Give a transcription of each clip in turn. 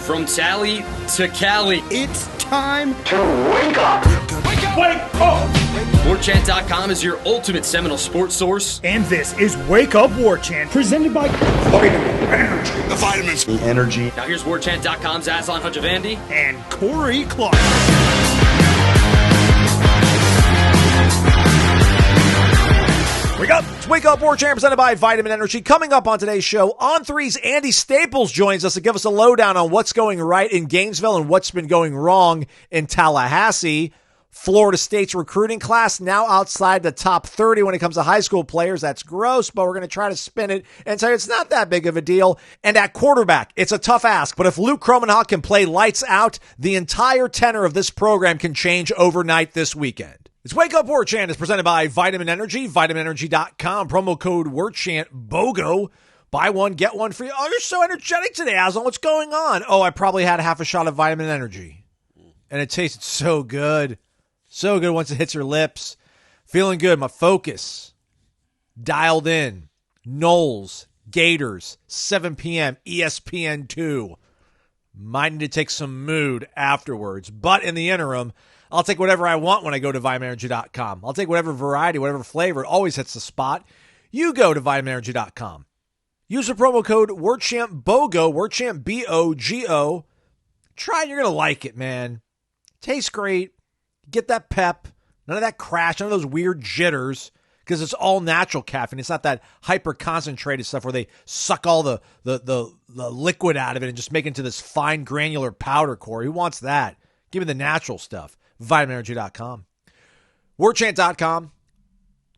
From Tally to Cali. It's time to wake up. Wake up! Warchant.com is your ultimate Seminole sports source. And this is Wake Up Warchant, presented by Vitamin Energy. The vitamins. The energy. Now here's Warchant.com's Aslan Hajavandi and Corey Clark. Wake up! It's Wake Up Warchant presented by Vitamin Energy. Coming up on today's show, On Three's Andy Staples joins us to give us a lowdown on what's going right in Gainesville and what's been going wrong in Tallahassee. Florida State's recruiting class now outside the top 30 when it comes to high school players. That's gross, but we're going to try to spin it and say it's not that big of a deal. And at quarterback, it's a tough ask, but if Luke Kromenhoek can play lights out, the entire tenor of this program can change overnight this weekend. It's Wake Up Warchant is presented by Vitamin Energy, vitaminenergy.com, promo code warchantbogo. Buy one, get one free. Oh, you're so energetic today, Aslan. What's going on? Oh, I probably had half a shot of Vitamin Energy. And it tasted so good. So good once it hits your lips. Feeling good. My focus. Dialed in. Noles, Gators, 7 p.m., ESPN2. Might need to take some mood afterwards. But in the interim, I'll take whatever I want when I go to vitaminenergy.com. I'll take whatever variety, whatever flavor. It always hits the spot. You go to vitaminenergy.com. Use the promo code warchantbogo, warchant, B-O-G-O. Try it. You're going to like it, man. Tastes great. Get that pep. None of that crash. None of those weird jitters. Because it's all natural caffeine. It's not that hyper-concentrated stuff where they suck all the liquid out of it and just make it into this fine granular powder core. Who wants that? Give me the natural stuff. VitaminEnergy.com. Warchant.com.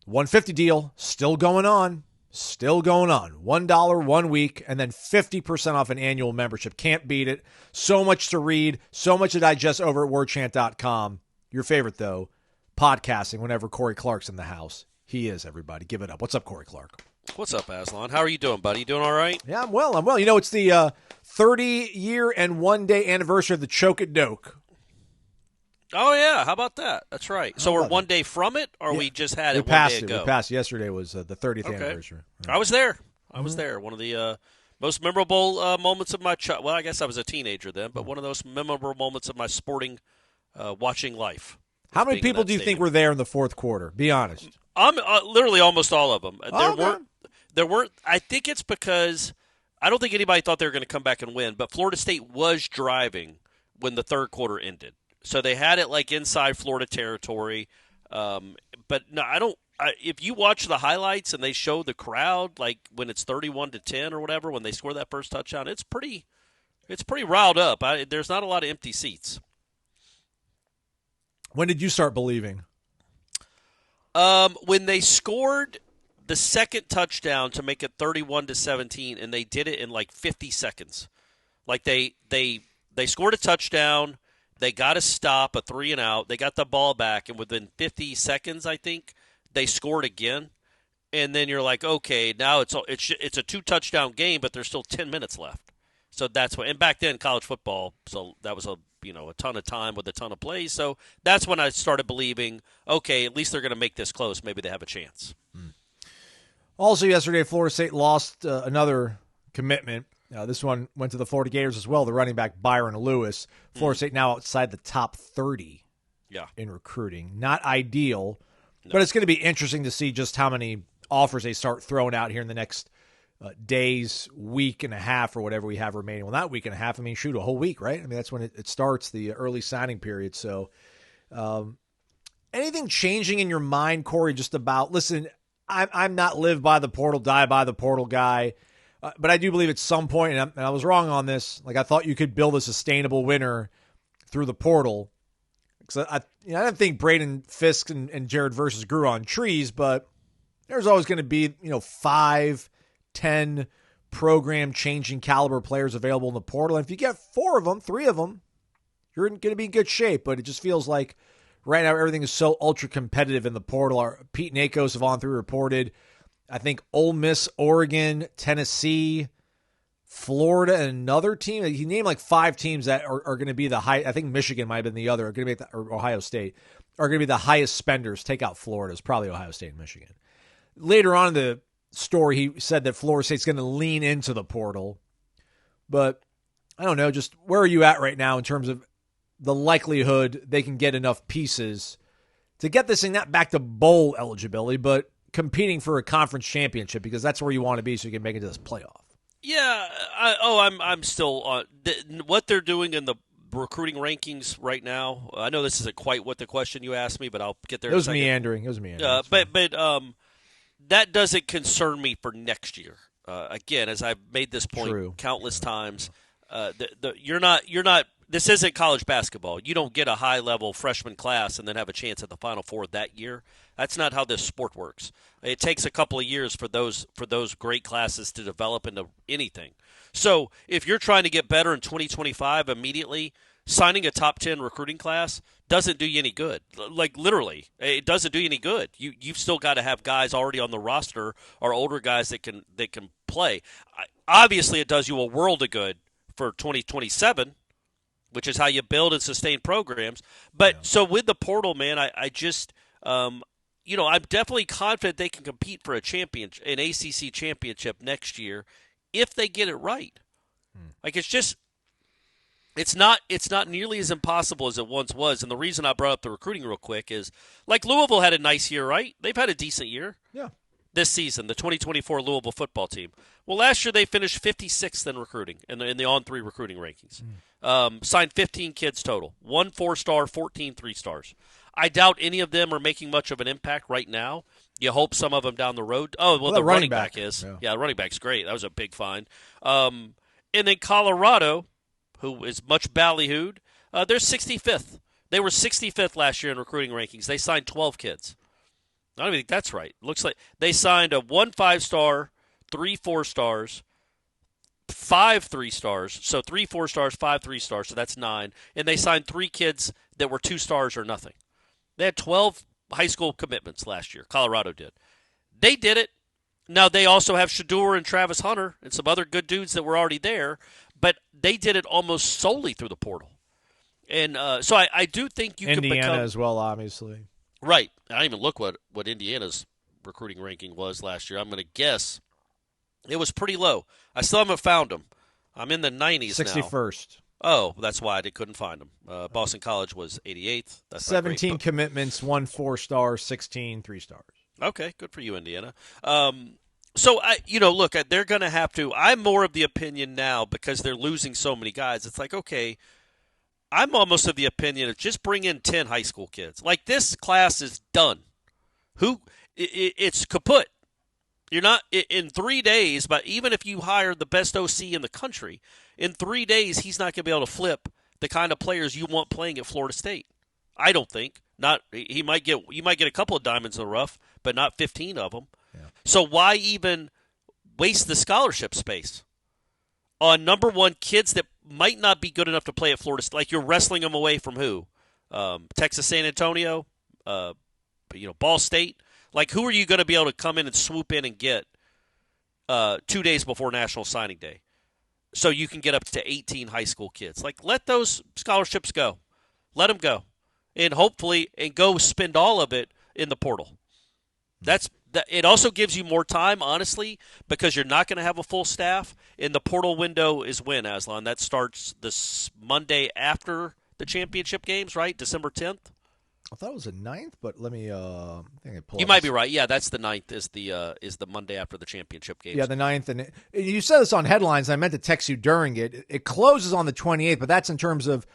150 deal. Still going on. Still going on. $1 1 week and then 50% off an annual membership. Can't beat it. So much to read. So much to digest over at Warchant.com. Your favorite, though, podcasting whenever Corey Clark's in the house. He is, everybody. Give it up. What's up, Corey Clark? What's up, Aslan? How are you doing, buddy? You doing all right? Yeah, I'm well. You know, it's the 30-year and one-day anniversary of the Choke at Doak. Oh, yeah. How about that? That's right. So we're 1 day from it, or we just had it 1 day ago? We passed. Yesterday was the 30th anniversary. I was there. I was there. One of the most memorable moments of my well, I guess I was a teenager then, but one of those memorable moments of my sporting watching life. How many people do you think were there in the fourth quarter? Be honest. Literally almost all of them. Okay. There weren't. I think it's because I don't think anybody thought they were going to come back and win, but Florida State was driving when the third quarter ended. So they had it like inside Florida territory. But no, I don't. If you watch the highlights and they show the crowd, like when it's 31-10 or whatever, when they score that first touchdown, it's pretty riled up. There's not a lot of empty seats. When did you start believing? When they scored the second touchdown to make it 31-17, and they did it in like 50 seconds. Like they scored a touchdown. They got a stop, a 3-and-out. They got the ball back, and within 50 seconds, I think, they scored again. And then you're like, okay, now it's a 2-touchdown game, but there's still 10 minutes left. So that's what. And back then, college football, so that was a ton of time with a ton of plays. So that's when I started believing, okay, at least they're going to make this close. Maybe they have a chance. Also yesterday, Florida State lost another commitment. This one went to the Florida Gators as well, the running back Byron Lewis. Florida State now outside the top 30 in recruiting. Not ideal, but it's going to be interesting to see just how many offers they start throwing out here in the next days, week and a half, or whatever we have remaining. Well, not week and a half. I mean, shoot, a whole week, right? I mean, that's when it starts, the early signing period. So anything changing in your mind, Corey, just about, listen, I'm not live by the portal, die by the portal guy. But I do believe at some point, and I was wrong on this, like I thought you could build a sustainable winner through the portal. Because I didn't think Braden Fisk and Jared Versus grew on trees, but there's always going to be 5, 10 program-changing caliber players available in the portal. And if you get 4 of them, 3 of them, you're going to be in good shape. But it just feels like right now everything is so ultra-competitive in the portal. Pete Nakos of On3 reported, I think Ole Miss, Oregon, Tennessee, Florida, and another team. He named like 5 teams that are going to be the high. I think Michigan might have been the other. Are going to be or Ohio State are going to be the highest spenders. Take out Florida. It's probably Ohio State and Michigan. Later on in the story, he said that Florida State's going to lean into the portal. But I don't know, just where are you at right now in terms of the likelihood they can get enough pieces to get this thing not back to bowl eligibility, but competing for a conference championship, because that's where you want to be so you can make it to this playoff. Yeah, I'm still on what they're doing in the recruiting rankings right now. I know this isn't quite what the question you asked me, but I'll get there. It was meandering. But that doesn't concern me for next year. Again, as I've made this point countless times, you're not. This isn't college basketball. You don't get a high-level freshman class and then have a chance at the Final Four that year. That's not how this sport works. It takes a couple of years for those great classes to develop into anything. So if you're trying to get better in 2025 immediately, signing a top 10 recruiting class doesn't do you any good. Like, literally, it doesn't do you any good. You've still got to have guys already on the roster or older guys that can play. Obviously, it does you a world of good for 2027, which is how you build and sustain programs. But so with the portal, man, I just I'm definitely confident they can compete for an ACC championship next year if they get it right. Like, it's not nearly as impossible as it once was. And the reason I brought up the recruiting real quick is, like, Louisville had a nice year, right? They've had a decent year. Yeah. This season, the 2024 Louisville football team. Well, last year they finished 56th in recruiting in the on-3 recruiting rankings. Signed 15 kids total, 1 4-star, 14 3-stars. I doubt any of them are making much of an impact right now. You hope some of them down the road. Oh, well, the running back is. Yeah, the running back's great. That was a big find. And then Colorado, who is much ballyhooed, they're 65th. They were 65th last year in recruiting rankings. They signed 12 kids. I don't even think that's right. Looks like they signed 1 5-star, 3 4-stars, 5 3-stars. So 3 4-stars, 5 3-stars. So that's 9. And they signed 3 kids that were 2 stars or nothing. They had 12 high school commitments last year. Colorado did. They did it. Now they also have Shador and Travis Hunter and some other good dudes that were already there, but they did it almost solely through the portal. And so I do think you can become – Indiana as well, obviously. Right. I didn't even look what Indiana's recruiting ranking was last year. I'm going to guess it was pretty low. I still haven't found them. I'm in the 90s 61st. Now. Oh, that's why I couldn't find them. Boston College was 88th. That's 17 great, commitments, 1 4-star, 16 3-stars. Okay, good for you, Indiana. So, look, they're going to have to – I'm more of the opinion now because they're losing so many guys. It's like, okay – I'm almost of the opinion of just bring in 10 high school kids. Like, this class is done. It's kaput. You're not in 3 days, but even if you hire the best OC in the country, in 3 days he's not going to be able to flip the kind of players you want playing at Florida State. I don't think. You might get a couple of diamonds in the rough, but not 15 of them. Yeah. So why even waste the scholarship space on number one kids that might not be good enough to play at Florida State? Like, you're wrestling them away from who? Texas San Antonio, Ball State. Like, who are you going to be able to come in and swoop in and get 2 days before National Signing Day so you can get up to 18 high school kids? Like, let those scholarships go. Let them go. And hopefully go spend all of it in the portal. It also gives you more time, honestly, because you're not going to have a full staff. And the portal window is when, Aslan? That starts this Monday after the championship games, right? December 10th? I thought it was the 9th, but let me You might be right. Yeah, that's the 9th is the Monday after the championship games. Yeah, the 9th. And you said this on headlines. I meant to text you during it. It closes on the 28th, but that's in terms of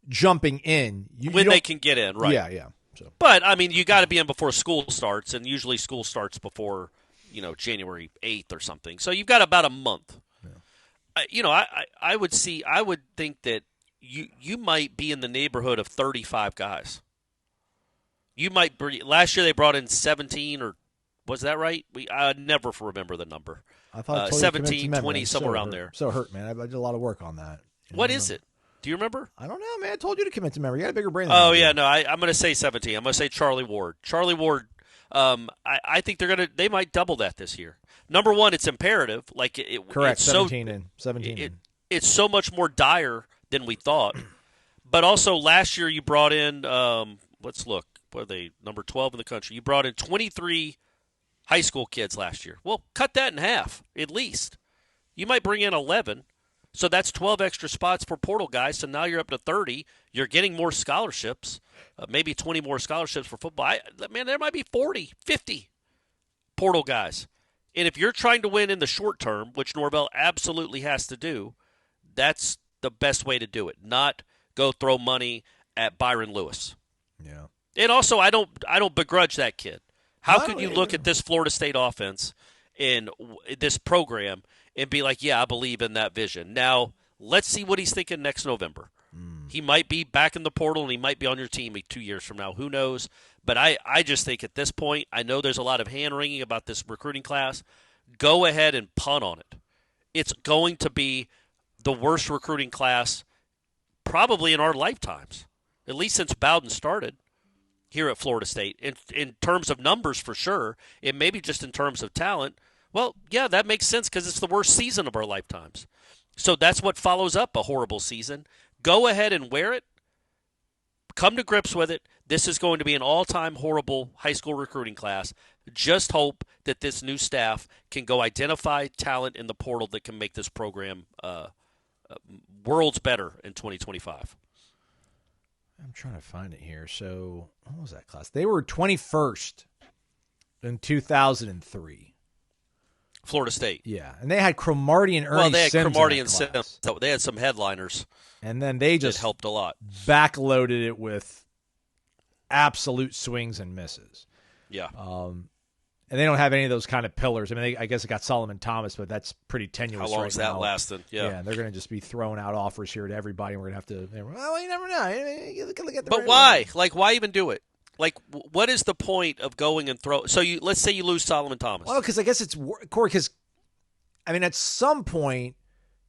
jumping in. When they can get in, right. Yeah. So. But, I mean, you got to be in before school starts, and usually school starts before, January 8th or something. So you've got about a month. Yeah. I would think that you might be in the neighborhood of 35 guys. Last year they brought in 17, or was that right? I never remember the number. I thought 17, 20, somewhere around there. So hurt, man. I did a lot of work on that. What is it? Do you remember? I don't know, man. I told you to commit to memory. You got a bigger brain than I do. No. I'm going to say 17. I'm going to say Charlie Ward. Charlie Ward. I think they might double that this year. Number one, it's imperative. Correct. It's 17 It's so much more dire than we thought. But also last year you brought in. Let's look. What are they? Number 12 in the country. You brought in 23 high school kids last year. Well, cut that in half at least. You might bring in 11. So that's 12 extra spots for portal guys. So now you're up to 30. You're getting more scholarships, maybe 20 more scholarships for football. Man, there might be 40, 50 portal guys. And if you're trying to win in the short term, which Norvell absolutely has to do, that's the best way to do it. Not go throw money at Byron Lewis. Yeah. And also, I don't begrudge that kid. How could you look at this Florida State offense in this program and be like, yeah, I believe in that vision. Now, let's see what he's thinking next November. He might be back in the portal, and he might be on your team 2 years from now. Who knows? But I just think at this point, I know there's a lot of hand-wringing about this recruiting class. Go ahead and punt on it. It's going to be the worst recruiting class probably in our lifetimes, at least since Bowden started here at Florida State. In terms of numbers, for sure, and maybe just in terms of talent, well, yeah, that makes sense because it's the worst season of our lifetimes. So that's what follows up a horrible season. Go ahead and wear it. Come to grips with it. This is going to be an all-time horrible high school recruiting class. Just hope that this new staff can go identify talent in the portal that can make this program worlds better in 2025. I'm trying to find it here. So, what was that class? They were 21st in 2003. Florida State. Yeah, and they had Cromartie and Ernie Well, they had Sims Cromartie in and that class. Sims. They had some headliners. And then they just that helped a lot. backloaded it with absolute swings and misses. Yeah. And they don't have any of those kind of pillars. I mean, I guess it got Solomon Thomas, but that's pretty tenuous. How long right is that now. lasting? Yeah. They're going to just be throwing out offers here to everybody, and we're going to have to. Well, you never know. Look at the but right why? line. Like, why even do it? Like, what is the point of going and throw? So let's say you lose Solomon Thomas. Well, because I guess it's Corey. Because I mean, at some point,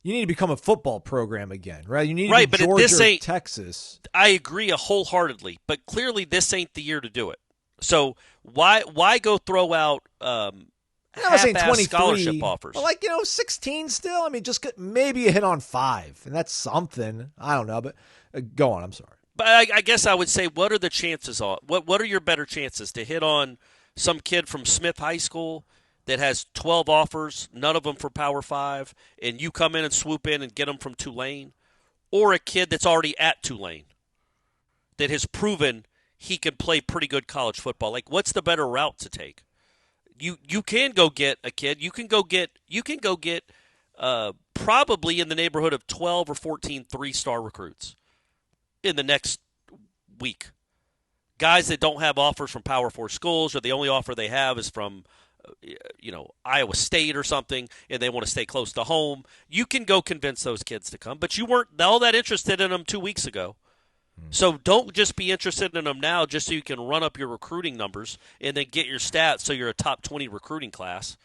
you need to become a football program again, right? You need to be Georgia, this ain't Texas. I agree wholeheartedly, but clearly this ain't the year to do it. So why go throw out half-ass scholarship offers? Well, 16 still. I mean, just maybe you hit on 5, and that's something. I don't know, but go on. I'm sorry. But I guess I would say, what are the chances on what are your better chances to hit on some kid from Smith High School that has 12 offers, none of them for Power 5, and you come in and swoop in and get them from Tulane, or a kid that's already at Tulane that has proven he can play pretty good college football? Like, what's the better route to take? You can go get a kid. You can go get probably in the neighborhood of 12 or 14 3-star recruits in the next week. Guys that don't have offers from Power 4 schools, or the only offer they have is from Iowa State or something, and they want to stay close to home. You can go convince those kids to come, but you weren't all that interested in them 2 weeks ago. So don't just be interested in them now just so you can run up your recruiting numbers and then get your stats so you're a top 20 recruiting class,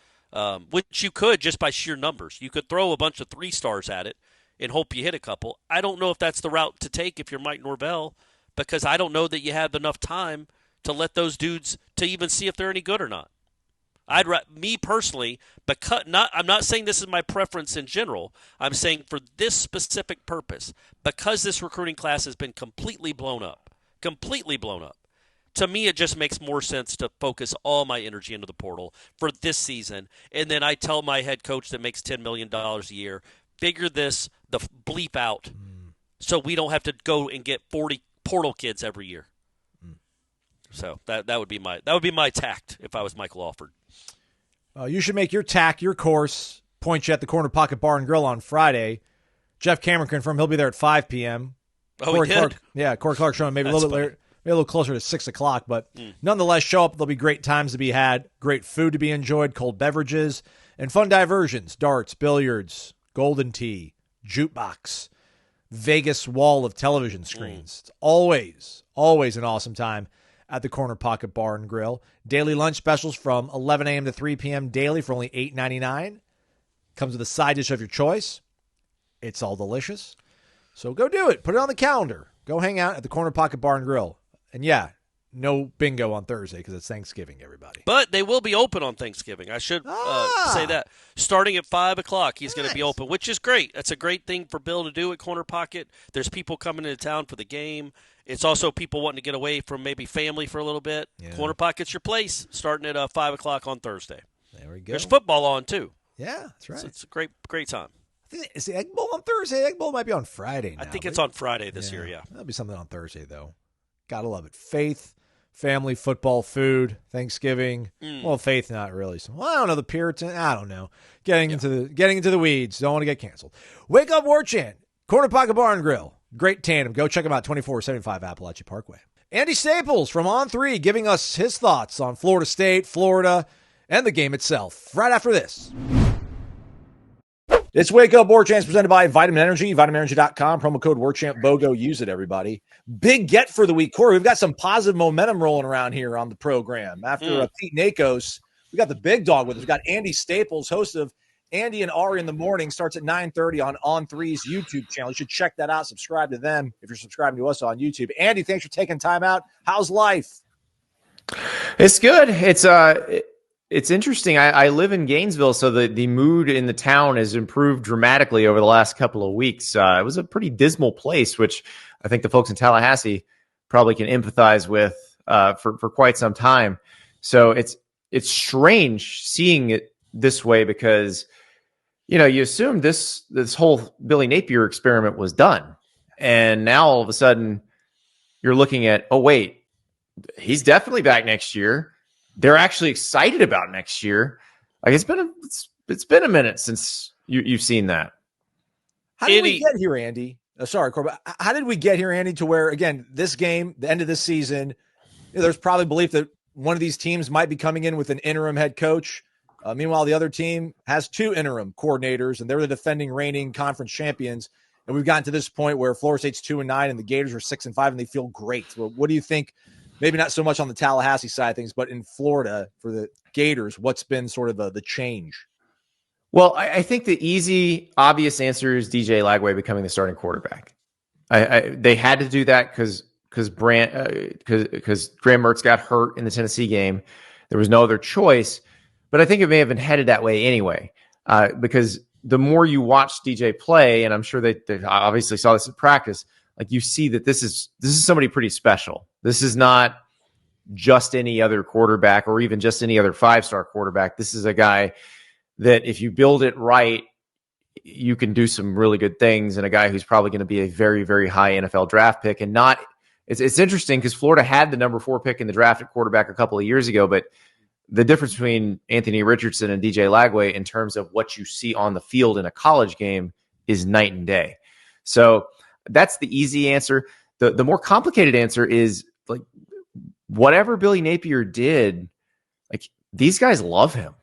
which you could just by sheer numbers. You could throw a bunch of 3-stars at it and hope you hit a couple. I don't know if that's the route to take if you're Mike Norvell, because I don't know that you have enough time to let those dudes to even see if they're any good or not. Me personally, I'm not saying this is my preference in general. I'm saying for this specific purpose, because this recruiting class has been completely blown up. To me, it just makes more sense to focus all my energy into the portal for this season. And then I tell my head coach that makes $10 million a year, figure the bleep out so we don't have to go and get 40 portal kids every year. So that would be my tact if I was Michael Alford. You should make your tack, your course, point you at the Corner Pocket Bar and Grill on Friday. Jeff Cameron confirmed he'll be there at 5 p.m. Oh, Corey he did? Corey Clark showing maybe a little bit later, maybe a little closer to 6 o'clock. But nonetheless, show up. There'll be great times to be had, great food to be enjoyed, cold beverages, and fun diversions, darts, billiards, golden tea, jukebox, Vegas wall of television screens. It's always an awesome time at the Corner Pocket Bar and Grill. Daily lunch specials from 11 a.m. to 3 p.m. daily for only $8.99. Comes with a side dish of your choice. It's all delicious. So go do it. Put it on the calendar. Go hang out at the Corner Pocket Bar and Grill. And yeah, no bingo on Thursday because it's Thanksgiving, everybody. But they will be open on Thanksgiving. I should say that. Starting at 5 o'clock, he's going to be open, which is great. That's a great thing for Bill to do at Corner Pocket. There's people coming into town for the game. It's also people wanting to get away from maybe family for a little bit. Yeah. Corner Pocket's your place, starting at 5 o'clock on Thursday. There we go. There's football on, too. Yeah, that's right. So it's a great time. Is the Egg Bowl on Thursday? Egg Bowl might be on Friday now. I think it's on Friday this year, yeah. That'll be something on Thursday, though. Gotta love it. Faith, family, football, food, Thanksgiving. Well, faith, not really. So, I don't know. The Puritan, I don't know. Getting into the weeds. Don't want to get canceled. Wake Up Warchant, Corner Pocket Bar and Grill. Great tandem. Go check them out, 2475 Appalachia Parkway. Andy Staples from On3 giving us his thoughts on Florida State, Florida, and the game itself. Right after this. It's Wake Up Warchant presented by Vitamin Energy, vitaminenergy.com. Promo code warchantbogo. Use it, everybody. Big get for the week. Corey, we've got some positive momentum rolling around here on the program. After Pete Nakos, we got the big dog with us. We've got Andy Staples, host of Andy and Ari in the Morning. Starts at 9:30 on 3's YouTube channel. You should check that out. Subscribe to them if you're subscribing to us on YouTube. Andy, thanks for taking time out. How's life? It's good. It's interesting. I live in Gainesville, so the mood in the town has improved dramatically over the last couple of weeks. It was a pretty dismal place, which I think the folks in Tallahassee probably can empathize with for quite some time. So it's strange seeing it this way because, you assume this whole Billy Napier experiment was done. And now all of a sudden you're looking at, oh, wait, he's definitely back next year. They're actually excited about next year. Like it's been a minute since you've seen that. How did we get here, Andy? Sorry, Corbett. How did we get here, Andy, to where, again, this game, the end of this season, there's probably belief that one of these teams might be coming in with an interim head coach. Meanwhile, the other team has two interim coordinators, and they're the defending reigning conference champions. And we've gotten to this point where Florida State's 2-9 and the Gators are 6-5, and they feel great. Well, what do you think? Maybe not so much on the Tallahassee side of things, but in Florida for the Gators, what's been sort of the change? Well, I think the easy, obvious answer is DJ Lagway becoming the starting quarterback. They had to do that because Graham Mertz got hurt in the Tennessee game. There was no other choice, but I think it may have been headed that way anyway. Because the more you watch DJ play, and I'm sure they obviously saw this in practice, like you see that this is somebody pretty special. This is not just any other quarterback or even just any other five-star quarterback. This is a guy that if you build it right, you can do some really good things, and a guy who's probably going to be a very, very high NFL draft pick. And not, it's interesting because Florida had the number 4 pick in the draft at quarterback a couple of years ago, but the difference between Anthony Richardson and DJ Lagway in terms of what you see on the field in a college game is night and day. So that's the easy answer. The more complicated answer is like whatever Billy Napier did, like these guys love him.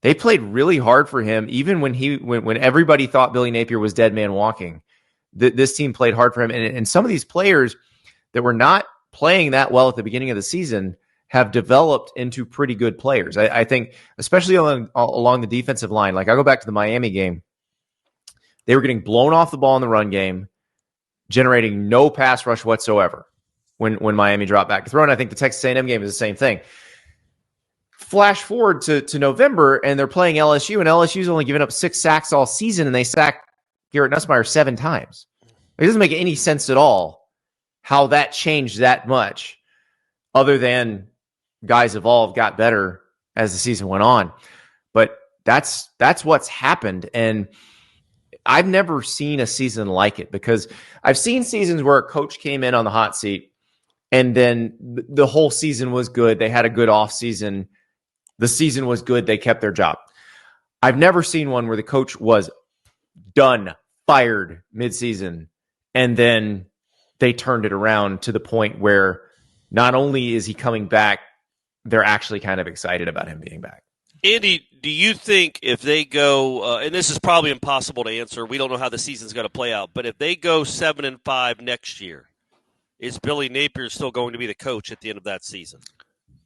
They played really hard for him, even when everybody thought Billy Napier was dead man walking. This team played hard for him, and some of these players that were not playing that well at the beginning of the season have developed into pretty good players. I think, especially along the defensive line. Like I go back to the Miami game, they were getting blown off the ball in the run game, generating no pass rush whatsoever when Miami dropped back to throw. And I think the Texas A&M game is the same thing. Flash forward to November, and they're playing LSU, and LSU's only given up 6 sacks all season, and they sacked Garrett Nussmeier 7 times. It doesn't make any sense at all how that changed that much, other than guys evolved, got better as the season went on. But that's what's happened, and I've never seen a season like it, because I've seen seasons where a coach came in on the hot seat, and then the whole season was good. They had a good offseason. The season was good. They kept their job. I've never seen one where the coach was done, fired midseason, and then they turned it around to the point where not only is he coming back, they're actually kind of excited about him being back. Andy, do you think if they go, and this is probably impossible to answer, we don't know how the season's going to play out, but if they go 7-5 next year, is Billy Napier still going to be the coach at the end of that season?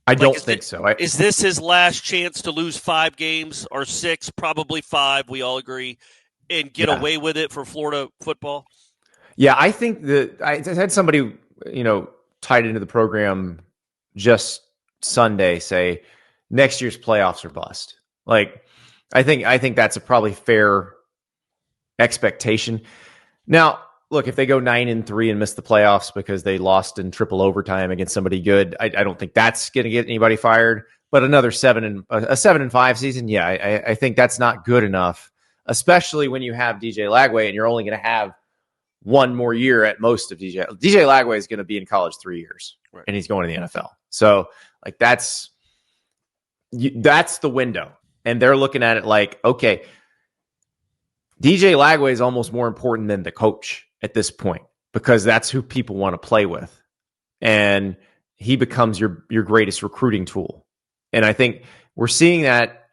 I don't think so. Is this his last chance to lose 5 games or 6, probably 5, we all agree, and get away with it for Florida football? Yeah, I think that I had somebody, tied into the program just Sunday say next year's playoffs are bust. Like, I think that's a probably fair expectation. Now, look, if they go 9-3 and miss the playoffs because they lost in triple overtime against somebody good, I don't think that's going to get anybody fired. But another 7-5 season, yeah, I think that's not good enough especially when you have DJ Lagway and you're only going to have one more year at most of DJ. DJ Lagway is going to be in college 3 years, right, and he's going to the NFL. So like that's the window. And they're looking at it like, okay, DJ Lagway is almost more important than the coach at this point, because that's who people want to play with. And he becomes your greatest recruiting tool. And I think we're seeing that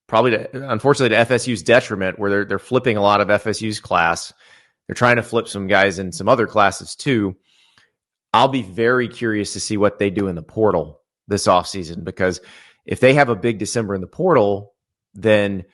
probably, unfortunately, to FSU's detriment, where they're flipping a lot of FSU's class. They're trying to flip some guys in some other classes too. I'll be very curious to see what they do in the portal this offseason, because if they have a big December in the portal, then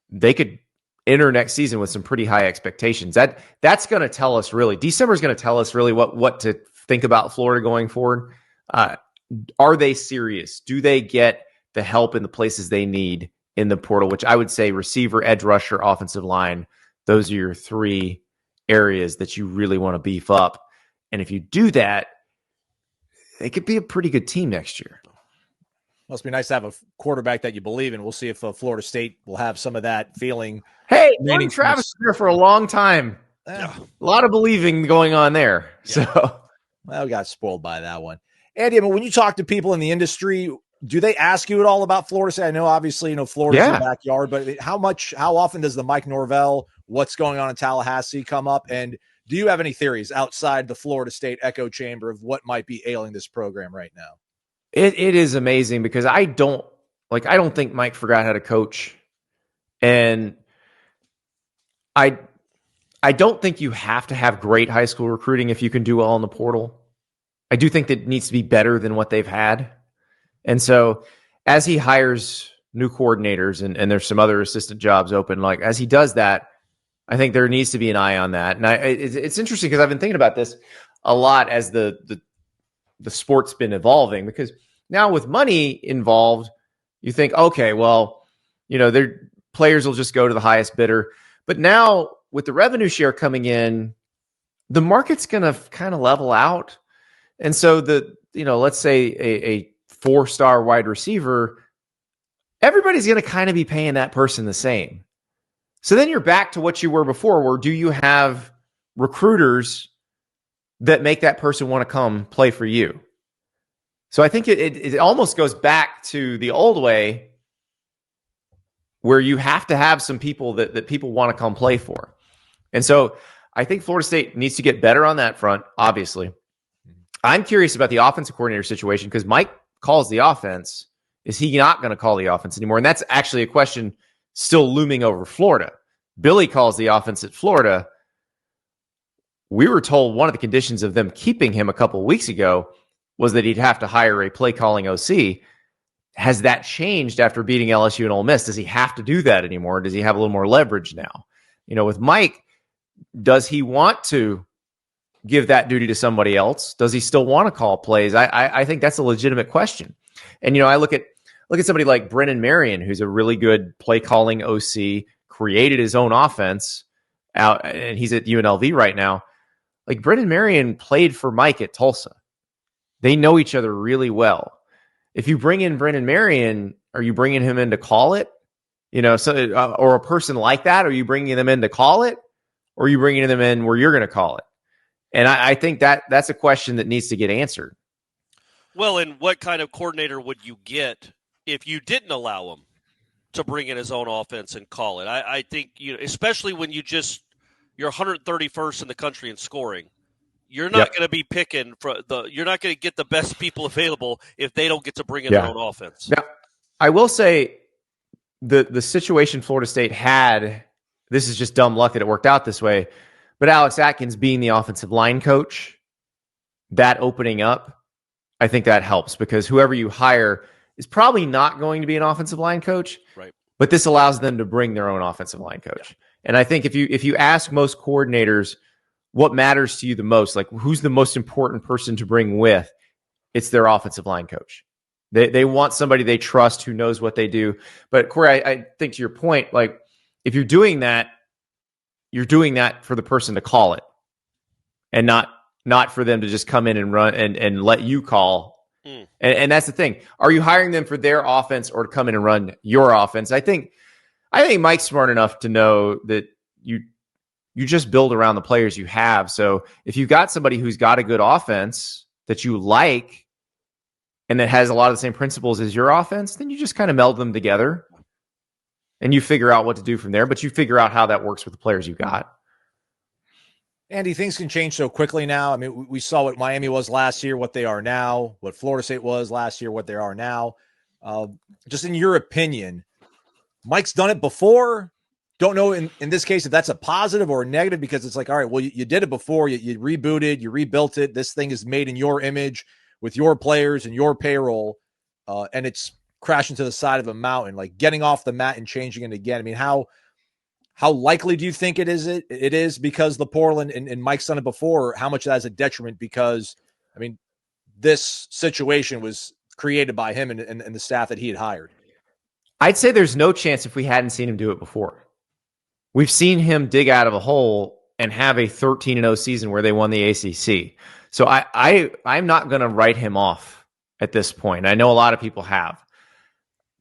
they could enter next season with some pretty high expectations. That's going to tell us really, December is going to tell us really what to think about Florida going forward. Are they serious? Do they get the help in the places they need in the portal, which I would say receiver, edge rusher, offensive line, those are your three areas that you really want to beef up. And if you do that, they could be a pretty good team next year. Must be nice to have a quarterback that you believe in. We'll see if Florida State will have some of that feeling. Hey, Jordan Travis was there for a long time. A lot of believing going on there. Yeah. So, well, we got spoiled by that one. Andy, I mean, when you talk to people in the industry, do they ask you at all about Florida State? I know, obviously, Florida's in the backyard, but how often does the Mike Norvell, what's going on in Tallahassee come up? And do you have any theories outside the Florida State echo chamber of what might be ailing this program right now? It is amazing, because I don't think Mike forgot how to coach. And I don't think you have to have great high school recruiting if you can do well in the portal. I do think that it needs to be better than what they've had. And so as he hires new coordinators and there's some other assistant jobs open, like as he does that, I think there needs to be an eye on that. And it's interesting, because I've been thinking about this a lot as the sport's been evolving, because now with money involved, you think, okay, well, their players will just go to the highest bidder. But now with the revenue share coming in, the market's going to kind of level out. And so let's say a 4-star wide receiver, everybody's going to kind of be paying that person the same. So then you're back to what you were before, where do you have recruiters that make that person want to come play for you? So I think it almost goes back to the old way, where you have to have some people that people want to come play for. And so I think Florida State needs to get better on that front, obviously. I'm curious about the offensive coordinator situation, because Mike calls the offense. Is he not going to call the offense anymore? And that's actually a question still looming over Florida. Billy calls the offense at Florida. We were told one of the conditions of them keeping him a couple of weeks ago was that he'd have to hire a play calling OC. Has that changed after beating LSU and Ole Miss? Does he have to do that anymore? Does he have a little more leverage now? With Mike, does he want to give that duty to somebody else? Does he still want to call plays? I think that's a legitimate question. And, I look at somebody like Brennan Marion, who's a really good play calling OC, created his own offense out, and he's at UNLV right now. Like, Brennan Marion played for Mike at Tulsa. They know each other really well. If you bring in Brennan Marion, are you bringing him in to call it? Or a person like that? Are you bringing them in to call it? Or are you bringing them in where you're going to call it? And I think that's a question that needs to get answered. Well, and what kind of coordinator would you get if you didn't allow him to bring in his own offense and call it? I think, especially when you're 131st in the country in scoring, you're not going to be picking you're not going to get the best people available if they don't get to bring in their own offense. Now, I will say the situation Florida State had, this is just dumb luck that it worked out this way, but Alex Atkins being the offensive line coach, that opening up, I think that helps, because whoever you hire is probably not going to be an offensive line coach, right? But this allows them to bring their own offensive line coach. And I think if you ask most coordinators what matters to you the most, like who's the most important person to bring with, it's their offensive line coach. They want somebody they trust who knows what they do. But Corey, I think to your point, like if you're doing that, you're doing that for the person to call it, and not for them to just come in and run and let you call. And that's the thing. Are you hiring them for their offense or to come in and run your offense? I think I think Mike's smart enough to know that you just build around the players you have. So if you've got somebody who's got a good offense that you like and that has a lot of the same principles as your offense, then you just kind of meld them together and you figure out what to do from there. But you figure out how that works with the players you got. Andy, things can change so quickly now. I mean, we saw what Miami was last year, what they are now, what Florida State was last year, what they are now. Just in your opinion, Mike's done it before. Don't know in this case if that's a positive or a negative, because it's like, all right, well, you did it before. You rebooted, you rebuilt it. This thing is made in your image with your players and your payroll, and it's crashing to the side of a mountain, like getting off the mat and changing it again. I mean, how likely do you think it is? It is because the Portland and Mike's done it before. How much of that is a detriment? Because, I mean, this situation was created by him and the staff that he had hired. I'd say there's no chance if we hadn't seen him do it before. We've seen him dig out of a hole and have a 13-0 season where they won the ACC. So I'm not going to write him off at this point. I know a lot of people have.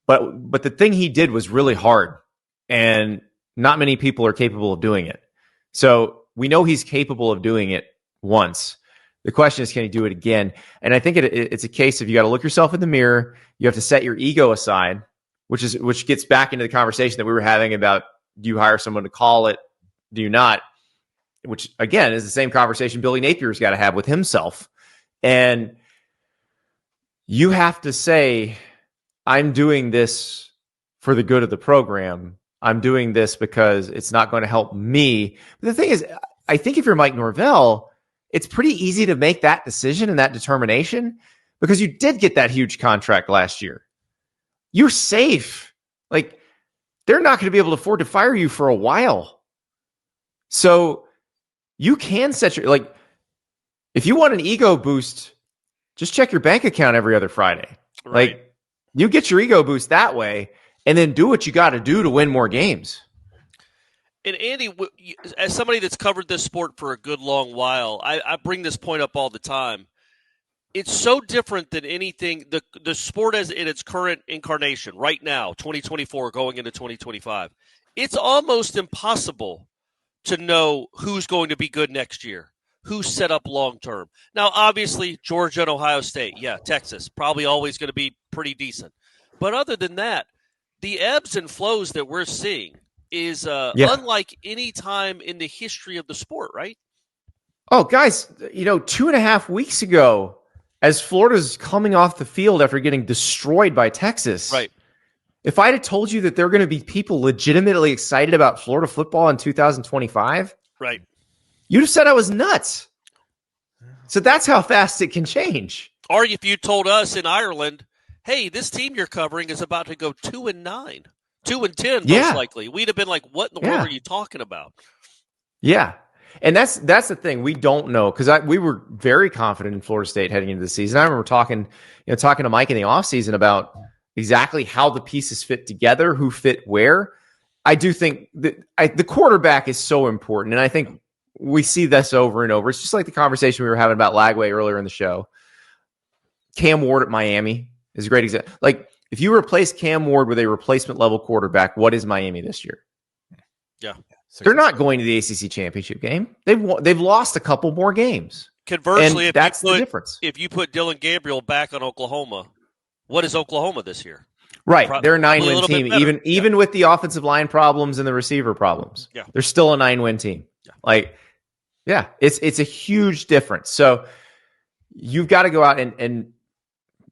But the thing he did was really hard, and not many people are capable of doing it. So we know he's capable of doing it once. The question is, can he do it again? And I think it's a case of you got to look yourself in the mirror. You have to set your ego aside, which gets back into the conversation that we were having about, do you hire someone to call it? Do you not? Which, again, is the same conversation Billy Napier's got to have with himself. And you have to say, I'm doing this for the good of the program. I'm doing this because it's not going to help me. But the thing is, I think if you're Mike Norvell, it's pretty easy to make that decision and that determination because you did get that huge contract last year. You're safe. Like, they're not going to be able to afford to fire you for a while. So you can set your, like, if you want an ego boost, just check your bank account every other Friday. Right. Like, you get your ego boost that way and then do what you got to do to win more games. And Andy, as somebody that's covered this sport for a good long while, I bring this point up all the time. It's so different than anything, the sport as in its current incarnation right now, 2024 going into 2025. It's almost impossible to know who's going to be good next year, who's set up long term. Now, obviously, Georgia and Ohio State, yeah, Texas, probably always going to be pretty decent. But other than that, the ebbs and flows that we're seeing is unlike any time in the history of the sport, right? Oh, guys, 2.5 weeks ago, as Florida's coming off the field after getting destroyed by Texas, right? If I'd have told you that there are going to be people legitimately excited about Florida football in 2025, right, you'd have said I was nuts. So that's how fast it can change. Or if you told us in Ireland, hey, this team you're covering is about to go 2-9, 2-10, most likely, we'd have been like, what in the world are you talking about? Yeah. And that's the thing. We don't know, because we were very confident in Florida State heading into the season. I remember talking to Mike in the offseason about exactly how the pieces fit together, who fit where. I do think that the quarterback is so important, and I think we see this over and over. It's just like the conversation we were having about Lagway earlier in the show. Cam Ward at Miami is a great example. Like, if you replace Cam Ward with a replacement level quarterback, what is Miami this year? Yeah. They're not going to the ACC championship game. They've lost a couple more games. Conversely, that's the difference. If you put Dylan Gabriel back on Oklahoma, what is Oklahoma this year? Right. They're a 9-win team, even with the offensive line problems and the receiver problems. Yeah. They're still a 9-win team. Yeah. It's a huge difference. So you've got to go out and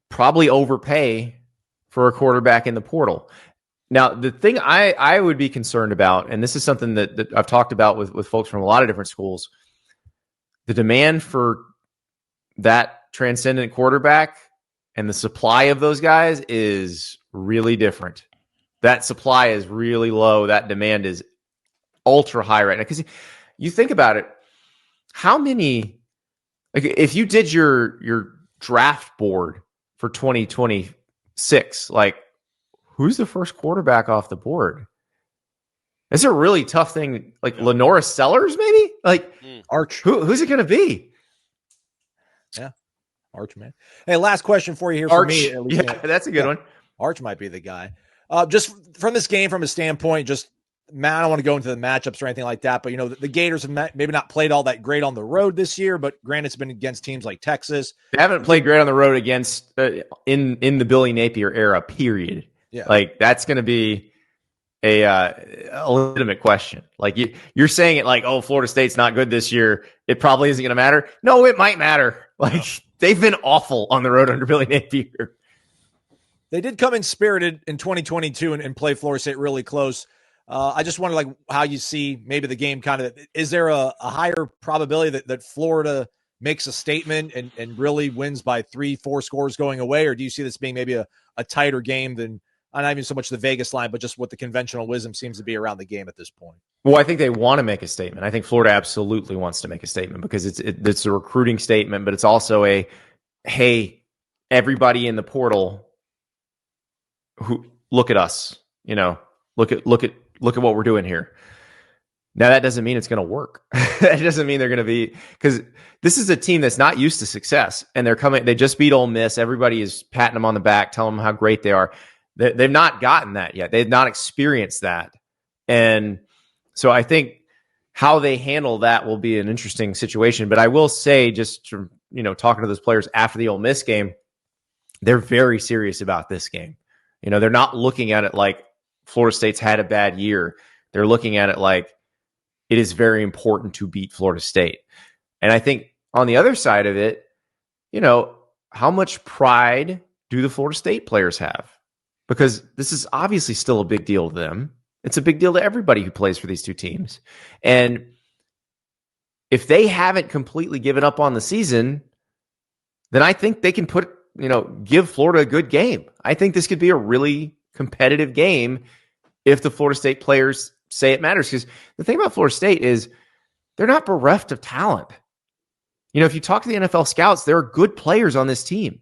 probably overpay for a quarterback in the portal. Now, the thing I would be concerned about, and this is something that I've talked about with folks from a lot of different schools, the demand for that transcendent quarterback and the supply of those guys is really different. That supply is really low. That demand is ultra high right now. Because you think about it, how many, like, if you did your draft board for 2026, like, who's the first quarterback off the board? It's a really tough thing. Like Lenora Sellers, maybe? Like Arch. Who's it going to be? Yeah. Arch, man. Hey, last question for you here Arch. for me. Yeah, that's a good one. Arch might be the guy. Just from this game, from a standpoint, just Matt, I don't want to go into the matchups or anything like that, but the Gators have maybe not played all that great on the road this year, but granted, it's been against teams like Texas. They haven't played great on the road against in the Billy Napier era. Period. Yeah, like that's going to be a legitimate question. Like you're saying it like, oh, Florida State's not good this year. It probably isn't going to matter. No, it might matter. Like they've been awful on the road under Billy Napier. They did come in spirited in 2022 and play Florida State really close. I just wonder, like, how you see maybe the game kind of. Is there a higher probability that Florida makes a statement and really wins by 3-4 scores going away, or do you see this being maybe a tighter game than not even so much the Vegas line, but just what the conventional wisdom seems to be around the game at this point? Well, I think they want to make a statement. I think Florida absolutely wants to make a statement because it's a recruiting statement, but it's also a, hey, everybody in the portal, who look at us, look at what we're doing here. Now, that doesn't mean it's going to work. That doesn't mean they're going to be, because this is a team that's not used to success, and they just beat Ole Miss. Everybody is patting them on the back, telling them how great they are. They've not gotten that yet. They've not experienced that. And so I think how they handle that will be an interesting situation. But I will say, just from, talking to those players after the Ole Miss game, they're very serious about this game. They're not looking at it like Florida State's had a bad year. They're looking at it like it is very important to beat Florida State. And I think on the other side of it, how much pride do the Florida State players have? Because this is obviously still a big deal to them. It's a big deal to everybody who plays for these two teams. And if they haven't completely given up on the season, then I think they can give Florida a good game. I think this could be a really competitive game if the Florida State players say it matters. Because the thing about Florida State is they're not bereft of talent. If you talk to the NFL scouts, there are good players on this team.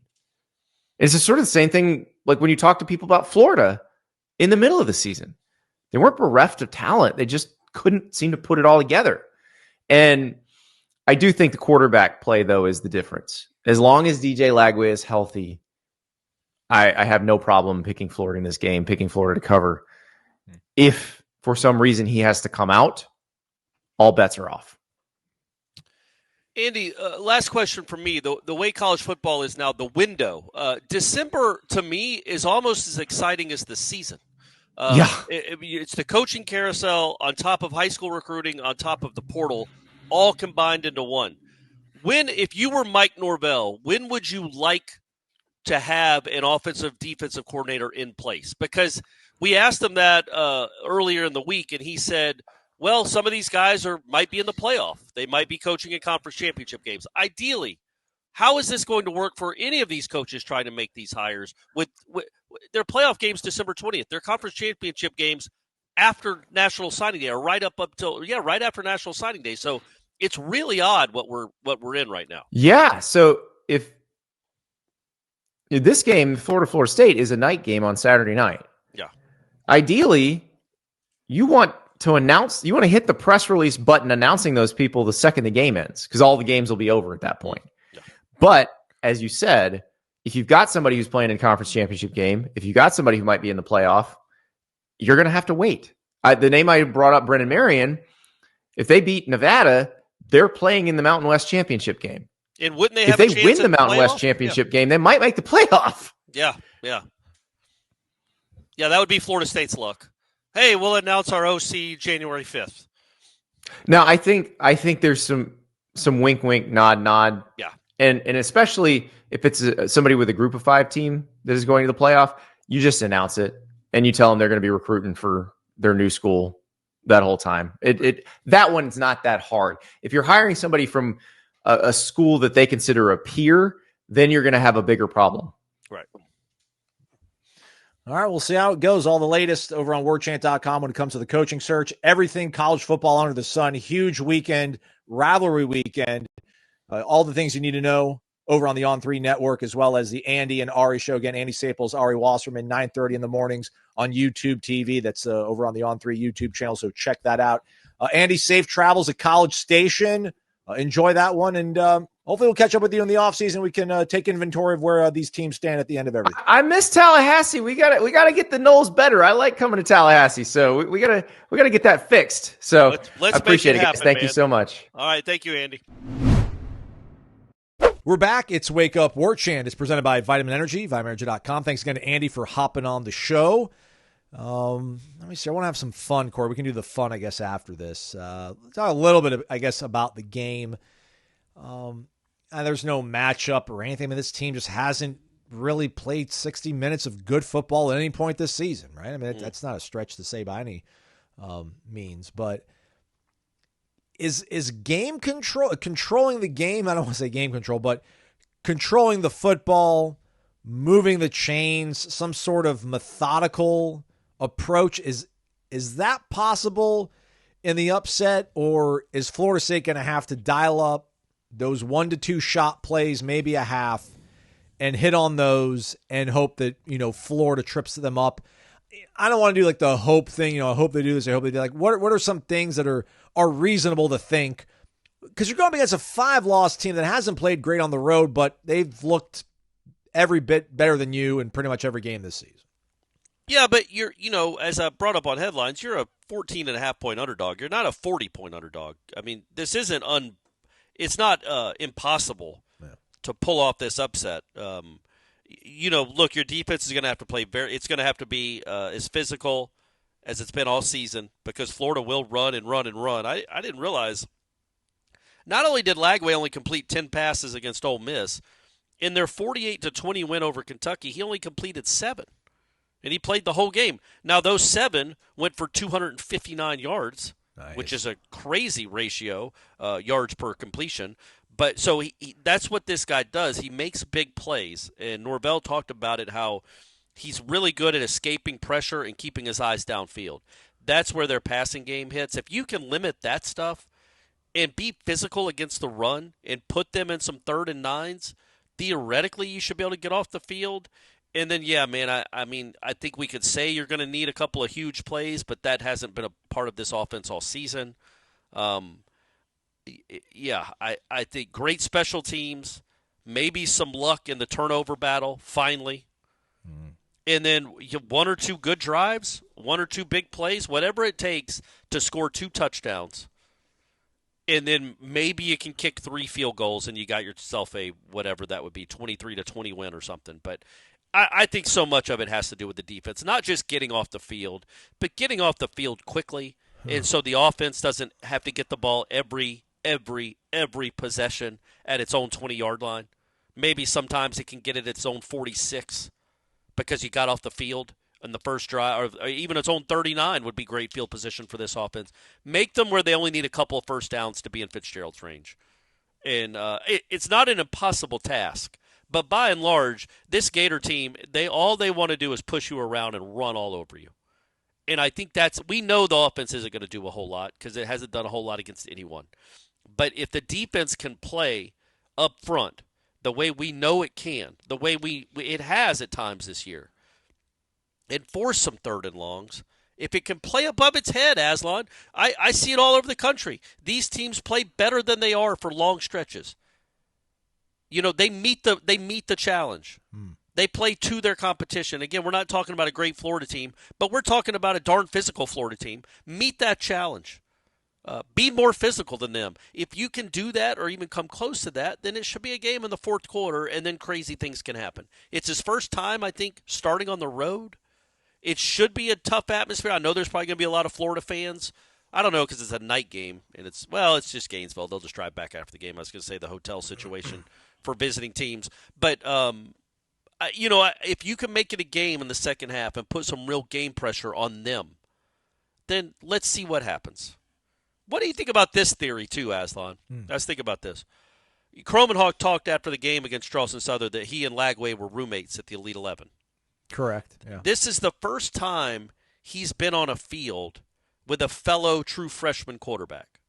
It's just sort of the same thing like when you talk to people about Florida in the middle of the season. They weren't bereft of talent. They just couldn't seem to put it all together. And I do think the quarterback play, though, is the difference. As long as DJ Lagway is healthy, I have no problem picking Florida in this game, picking Florida to cover. If for some reason he has to come out, all bets are off. Andy, last question from me. The way college football is now, the window. December, to me, is almost as exciting as the season. It's the coaching carousel on top of high school recruiting, on top of the portal, all combined into one. If you were Mike Norvell, when would you like to have an offensive defensive coordinator in place? Because we asked him that earlier in the week, and he said, well, some of these guys might be in the playoff. They might be coaching in conference championship games. Ideally, how is this going to work for any of these coaches trying to make these hires with their playoff games December 20th, their conference championship games after National Signing Day, or right after National Signing Day. So it's really odd what we're in right now. Yeah. So if this game, Florida State, is a night game on Saturday night. Yeah. Ideally, you want to hit the press release button announcing those people the second the game ends, because all the games will be over at that point. Yeah. But as you said, if you've got somebody who's playing in conference championship game, if you got somebody who might be in the playoff, you're going to have to wait. The name I brought up, Brennan Marion, if they beat Nevada, they're playing in the Mountain West championship game. And wouldn't they if they win the Mountain West championship game, they might make the playoff. Yeah. That would be Florida State's luck. Hey, we'll announce our OC January 5th. Now, I think there's some wink, wink, nod. Yeah. And especially if it's somebody with a group of 5 team that is going to the playoff, you just announce it and you tell them they're going to be recruiting for their new school that whole time. That one's not that hard. If you're hiring somebody from a school that they consider a peer, then you're going to have a bigger problem. Right. All right, we'll see how it goes. All the latest over on warchant.com when it comes to the coaching search. Everything college football under the sun. Huge weekend, rivalry weekend. All the things you need to know over on the On3 network, as well as the Andy and Ari show. Again, Andy Staples, Ari Wasserman, 9:30 in the mornings on YouTube TV. That's over on the On3 YouTube channel, so check that out. Andy, safe travels at College Station. Enjoy that one, and hopefully we'll catch up with you in the offseason. We can take inventory of where these teams stand at the end of everything. I miss Tallahassee. We gotta get the Noles better. I like coming to Tallahassee, so we gotta get that fixed. So let's I appreciate make it, happen, guys. Thank man. you so much. All right, thank you, Andy. We're back. It's Wake Up Warchant. It's presented by Vitamin Energy, vitaminenergy.com. Thanks again to Andy for hopping on the show. Let me see. I want to have some fun, Corey. We can do the fun, I guess, after this. Let's talk a little bit, I guess, about the game. There's no matchup or anything. I mean, this team just hasn't really played 60 minutes of good football at any point this season, right? I mean, that's not a stretch to say by any means. But is game controlling the game? I don't want to say game control, but controlling the football, moving the chains, some sort of methodical approach, is that possible in the upset, or is Florida State going to have to dial up those 1 to 2 shot plays, maybe a half, and hit on those and hope that, Florida trips them up? I don't want to do like the hope thing, I hope they do this, I hope they do. Like, what are some things that are reasonable to think? Because you're going up against a 5-loss team that hasn't played great on the road, but they've looked every bit better than you in pretty much every game this season. Yeah, but you're, as I brought up on headlines, you're a 14.5-point underdog. You're not a 40-point underdog. I mean, this isn't it's not impossible to pull off this upset. Look, your defense is going to have to play it's going to have to be as physical as it's been all season, because Florida will run and run and run. I didn't realize, not only did Lagway only complete 10 passes against Ole Miss, in their 48-20 win over Kentucky, he only completed 7. And he played the whole game. Now, those 7 went for 259 yards, nice, which is a crazy ratio, yards per completion. But so that's what this guy does. He makes big plays. And Norvell talked about it, how he's really good at escaping pressure and keeping his eyes downfield. That's where their passing game hits. If you can limit that stuff and be physical against the run and put them in some 3rd and 9s, theoretically you should be able to get off the field. And then, yeah, man, I mean, I think we could say you're going to need a couple of huge plays, but that hasn't been a part of this offense all season. Yeah, I think great special teams, maybe some luck in the turnover battle, finally. And then 1 or 2 good drives, 1 or 2 big plays, whatever it takes to score 2 touchdowns. And then maybe you can kick 3 field goals and you got yourself a, whatever that would be, 23-20 win or something. But I think so much of it has to do with the defense, not just getting off the field, but getting off the field quickly. And so the offense doesn't have to get the ball every possession at its own 20-yard line. Maybe sometimes it can get it at its own 46 because you got off the field in the first drive, or even its own 39 would be great field position for this offense. Make them where they only need a couple of first downs to be in Fitzgerald's range. And it's not an impossible task. But by and large, this Gator team, all they want to do is push you around and run all over you. And I think we know the offense isn't going to do a whole lot because it hasn't done a whole lot against anyone. But if the defense can play up front the way we know it can, the way it has at times this year, and force some 3rd and longs, if it can play above its head, Aslan, I see it all over the country. These teams play better than they are for long stretches. They meet the challenge. They play to their competition. Again, we're not talking about a great Florida team, but we're talking about a darn physical Florida team. Meet that challenge. Be more physical than them. If you can do that or even come close to that, then it should be a game in the 4th quarter, and then crazy things can happen. It's his first time, I think, starting on the road. It should be a tough atmosphere. I know there's probably going to be a lot of Florida fans. I don't know because it's a night game, and it's just Gainesville. They'll just drive back after the game. I was going to say the hotel situation for visiting teams. But, if you can make it a game in the second half and put some real game pressure on them, then let's see what happens. What do you think about this theory, too, Aslan? Let's think about this. Cromenhawk talked after the game against Charleston Southern that he and Lagway were roommates at the Elite 11. Correct. Yeah. This is the first time he's been on a field with a fellow true freshman quarterback.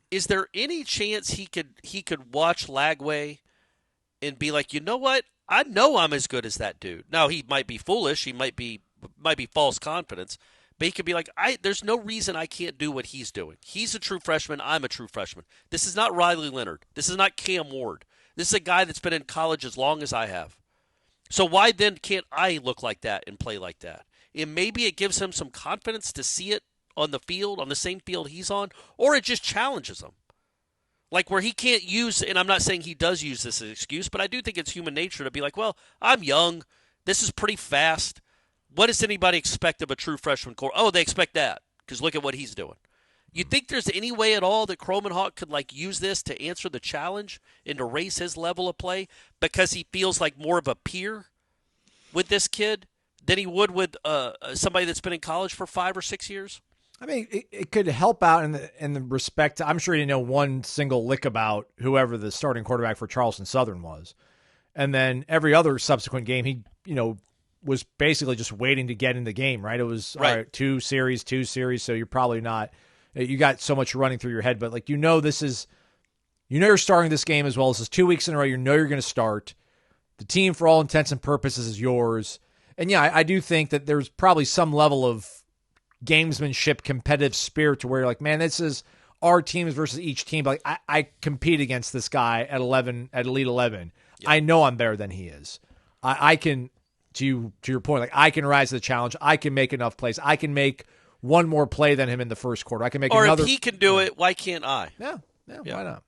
Is there any chance he could watch Lagway and be like, you know what? I know I'm as good as that dude. Now, he might be foolish. He might be false confidence. But he could be like, there's no reason I can't do what he's doing. He's a true freshman. I'm a true freshman. This is not Riley Leonard. This is not Cam Ward. This is a guy that's been in college as long as I have. So why then can't I look like that and play like that? And maybe it gives him some confidence to see it on the field, on the same field he's on, or it just challenges him. Like where he can't use, and I'm not saying he does use this as an excuse, but I do think it's human nature to be like, well, I'm young. This is pretty fast. What does anybody expect of a true freshman core? Oh, they expect that because look at what he's doing. You think there's any way at all that Kromenhoek could use this to answer the challenge and to raise his level of play because he feels like more of a peer with this kid than he would with somebody that's been in college for 5 or 6 years? I mean, it could help out in the respect. I'm sure he didn't know one single lick about whoever the starting quarterback for Charleston Southern was. And then every other subsequent game, he, was basically just waiting to get in the game, right? It was right. All right, two series, so you're probably not – you got so much running through your head. But, you're starting this game as well. This is 2 weeks in a row. You're going to start. The team, for all intents and purposes, is yours. And, yeah, I do think that there's probably some level of gamesmanship, competitive spirit to where you're like, man, this is our teams versus each team. But I compete against this guy at Elite 11. Yep. I know I'm better than he is. I can – to your point, I can rise to the challenge. I can make enough plays. I can make one more play than him in the first quarter. I can make another. Or if he can do it, why can't I? Yeah. Why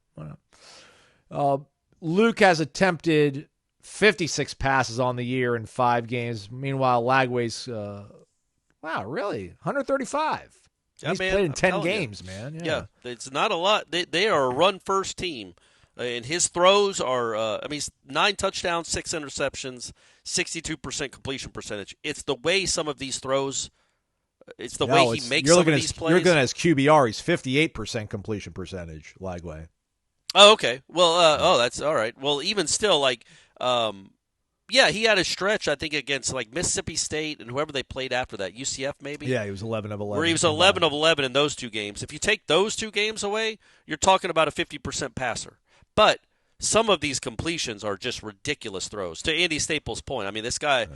not? Luke has attempted 56 passes on the year in 5 games. Meanwhile, Lagway's, really? 135. He's played in 10 games, man. Yeah, it's not a lot. They are a run-first team. And his throws are, he's 9 touchdowns, 6 interceptions, 62% completion percentage. It's the way some of these throws, it's the way he makes some of these plays. You're looking at his QBR. He's 58% completion percentage, Lagway. Oh, okay. Well, that's all right. Well, even still, he had a stretch, I think, against Mississippi State and whoever they played after that, UCF maybe? Yeah, he was 11 of 11. Where he was 11 of 11 in those 2 games. If you take those 2 games away, you're talking about a 50% passer. But some of these completions are just ridiculous throws. To Andy Staples' point, this guy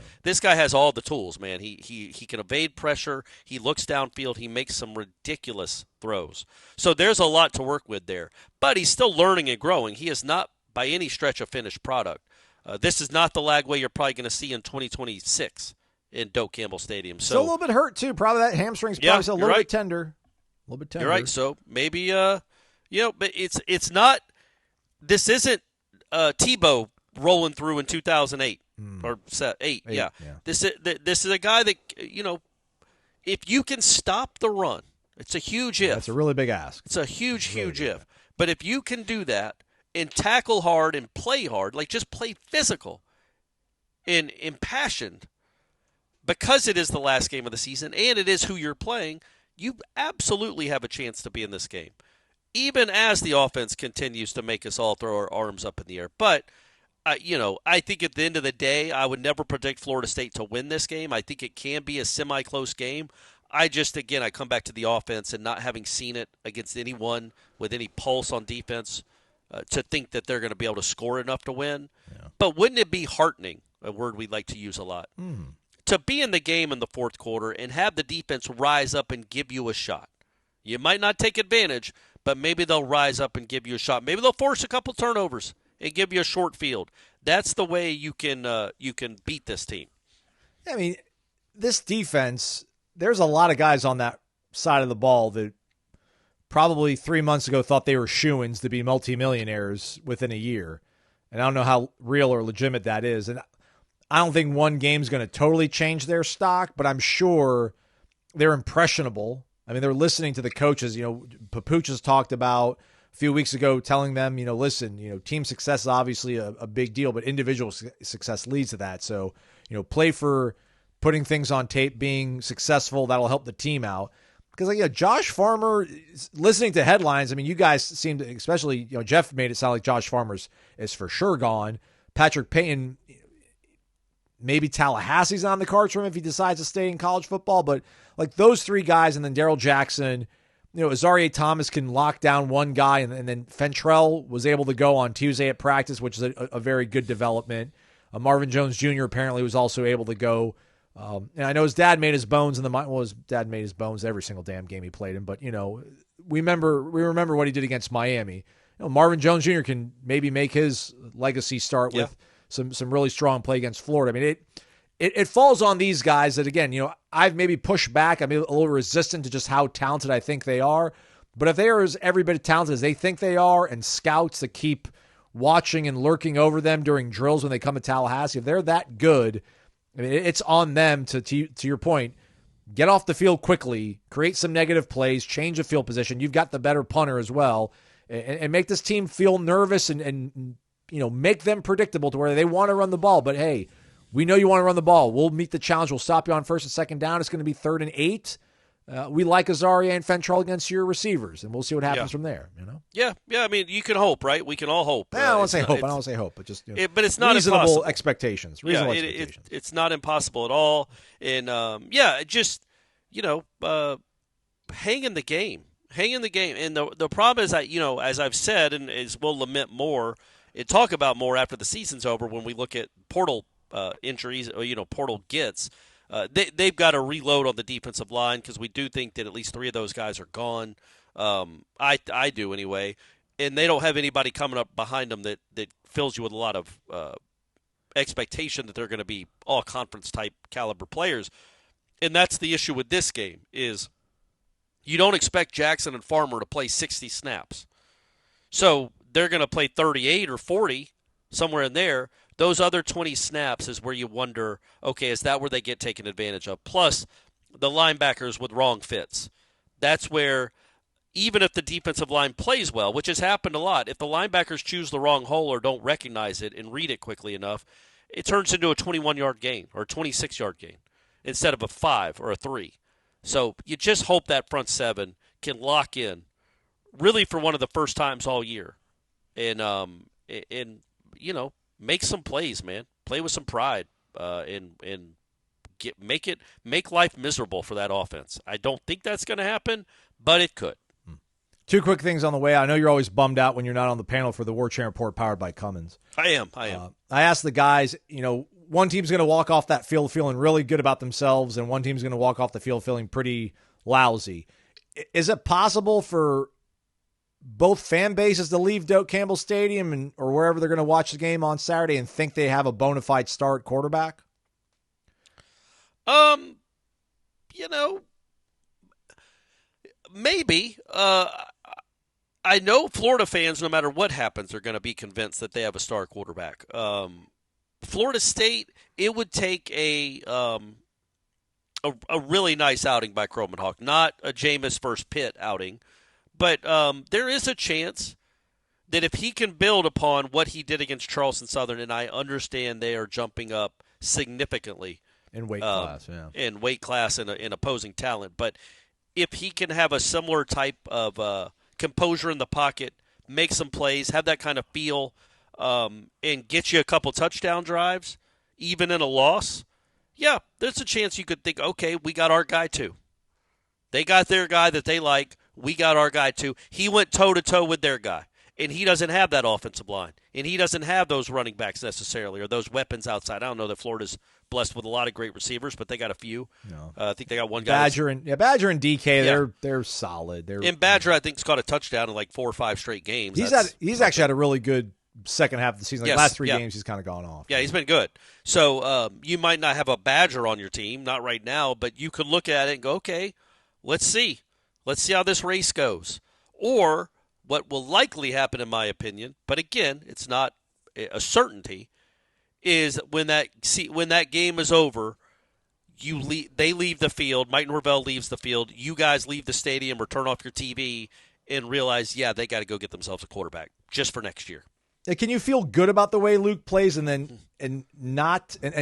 has all the tools, man. He can evade pressure. He looks downfield. He makes some ridiculous throws. So there's a lot to work with there. But he's still learning and growing. He is not by any stretch a finished product. This is not the Lagway you're probably going to see in 2026 in Doak Campbell Stadium. So still a little bit hurt too. Probably that hamstring's probably still a little bit tender. A little bit tender. You're right. So maybe but it's not. This isn't Tebow rolling through in 2008 or 8. Yeah. This is a guy that if you can stop the run, it's a huge if. That's a really big ask. It's a huge if. But if you can do that and tackle hard and play hard, just play physical and impassioned, because it is the last game of the season and it is who you're playing, you absolutely have a chance to be in this game. Even as the offense continues to make us all throw our arms up in the air. But, I think at the end of the day, I would never predict Florida State to win this game. I think it can be a semi-close game. I come back to the offense and not having seen it against anyone with any pulse on defense to think that they're going to be able to score enough to win. Yeah. But wouldn't it be heartening, a word we like to use a lot, to be in the game in the fourth quarter and have the defense rise up and give you a shot? You might not take advantage, but maybe they'll rise up and give you a shot. Maybe they'll force a couple turnovers and give you a short field. That's the way you can beat this team. This defense, there's a lot of guys on that side of the ball that probably 3 months ago thought they were shoo-ins to be multimillionaires within a year. And I don't know how real or legitimate that is. And I don't think one game's going to totally change their stock, but I'm sure they're impressionable. They're listening to the coaches. Papuch has talked about a few weeks ago telling them, listen, team success is obviously a big deal, but individual success leads to that. So, play for putting things on tape, being successful. That'll help the team out. Because, Josh Farmer, listening to headlines, you guys seem to, especially, Jeff made it sound like Josh Farmer is for sure gone. Patrick Payton, maybe Tallahassee's on the cards for him if he decides to stay in college football, but those 3 guys and then Darrell Jackson, Azareye'h Thomas can lock down one guy, and then Fentrell was able to go on Tuesday at practice, which is a very good development. Marvin Jones Jr. apparently was also able to go And I know his dad made his bones in the well, his dad made his bones every single damn game he played in. But we remember what he did against Miami. Marvin Jones Jr. can maybe make his legacy start with some really strong play against Florida. I mean, it falls on these guys that, again, I've maybe pushed back. I'm a little resistant to just how talented I think they are. But if they are as every bit as talented as they think they are, and scouts that keep watching and lurking over them during drills when they come to Tallahassee, if they're that good, I mean, it's on them to your point, get off the field quickly, create some negative plays, change the field position. You've got the better punter as well, and make this team feel nervous and make them predictable to where they want to run the ball. But hey, we know you want to run the ball. We'll meet the challenge. We'll stop you on first and second down. It's going to be 3rd and 8. We like Azaria and Fentrell against your receivers, and we'll see what happens from there. Yeah. I mean, you can hope, right? We can all hope. I don't want to say hope. I don't want to say hope, but just but it's not reasonable impossible. Expectations. Reasonable expectations. It's not impossible at all. And just hang in the game. Hang in the game. And the problem is that as I've said, and as we'll lament more and talk about more after the season's over, when we look at portal injuries, portal gets. They've got to reload on the defensive line because we do think that at least 3 of those guys are gone. I do anyway. And they don't have anybody coming up behind them that fills you with a lot of expectation that they're going to be all conference type caliber players. And that's the issue with this game is you don't expect Jackson and Farmer to play 60 snaps. So they're going to play 38 or 40, somewhere in there. Those other 20 snaps is where you wonder, okay, is that where they get taken advantage of? Plus, the linebackers with wrong fits. That's where, even if the defensive line plays well, which has happened a lot, if the linebackers choose the wrong hole or don't recognize it and read it quickly enough, it turns into a 21-yard gain or a 26-yard gain instead of a 5 or a 3. So you just hope that front 7 can lock in really for one of the first times all year. And make some plays, man. Play with some pride, and make life miserable for that offense. I don't think that's going to happen, but it could. 2 quick things on the way. I know you're always bummed out when you're not on the panel for the Warchant Report powered by Cummins. I am. I asked the guys, one team's going to walk off that field feeling really good about themselves, and one team's going to walk off the field feeling pretty lousy. Is it possible for both fan bases to leave Doak Campbell Stadium or wherever they're going to watch the game on Saturday and think they have a bona fide star at quarterback? Maybe. I know Florida fans, no matter what happens, are going to be convinced that they have a star quarterback. Florida State, it would take a really nice outing by Croman Hawk, not a Jameis versus Pitt outing. But there is a chance that if he can build upon what he did against Charleston Southern, and I understand they are jumping up significantly in weight class, in weight class and in opposing talent. But if he can have a similar type of composure in the pocket, make some plays, have that kind of feel, and get you a couple touchdown drives, even in a loss, yeah, there's a chance you could think, okay, we got our guy too. They got their guy that they like. We got our guy too. He went toe-to-toe with their guy, and he doesn't have that offensive line, and he doesn't have those running backs necessarily or those weapons outside. I don't know that Florida's blessed with a lot of great receivers, but they got a few. No. I think they got one guy. Badger and DK, they're solid. And Badger, I think, has caught a touchdown in like 4 or 5 straight games. He's actually had a really good second half of the season. Last 3 games, he's kind of gone off. Yeah, he's been good. So you might not have a Badger on your team, not right now, but you could look at it and go, okay, let's see. Let's see how this race goes. Or what will likely happen, in my opinion, but again, it's not a certainty, is when that game is over, they leave the field, Mike Norvell leaves the field, you guys leave the stadium or turn off your TV and realize, they got to go get themselves a quarterback just for next year. Can you feel good about the way Luke plays and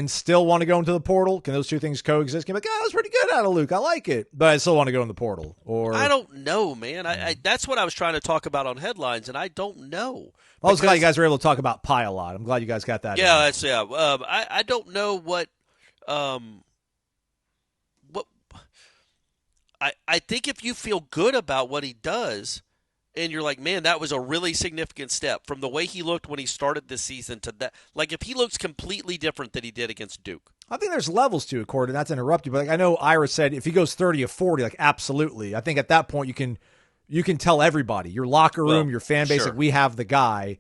still want to go into the portal? Can those two things coexist? Can you be like, that was pretty good out of Luke. I like it, but I still want to go in the portal. Or I don't know, man. I that's what I was trying to talk about on headlines, and I don't know. I was glad you guys were able to talk about Pie a lot. I'm glad you guys got that. Yeah, I don't know what. I think if you feel good about what he does. And you're like, man, that was a really significant step from the way he looked when he started this season to that. Like, if he looks completely different than he did against Duke. I think there's levels to it, Corey, not to interrupt you, but like I know Ira said if he goes 30 or 40, like absolutely. I think at that point you can tell everybody, your locker room, your fan base, like we have the guy.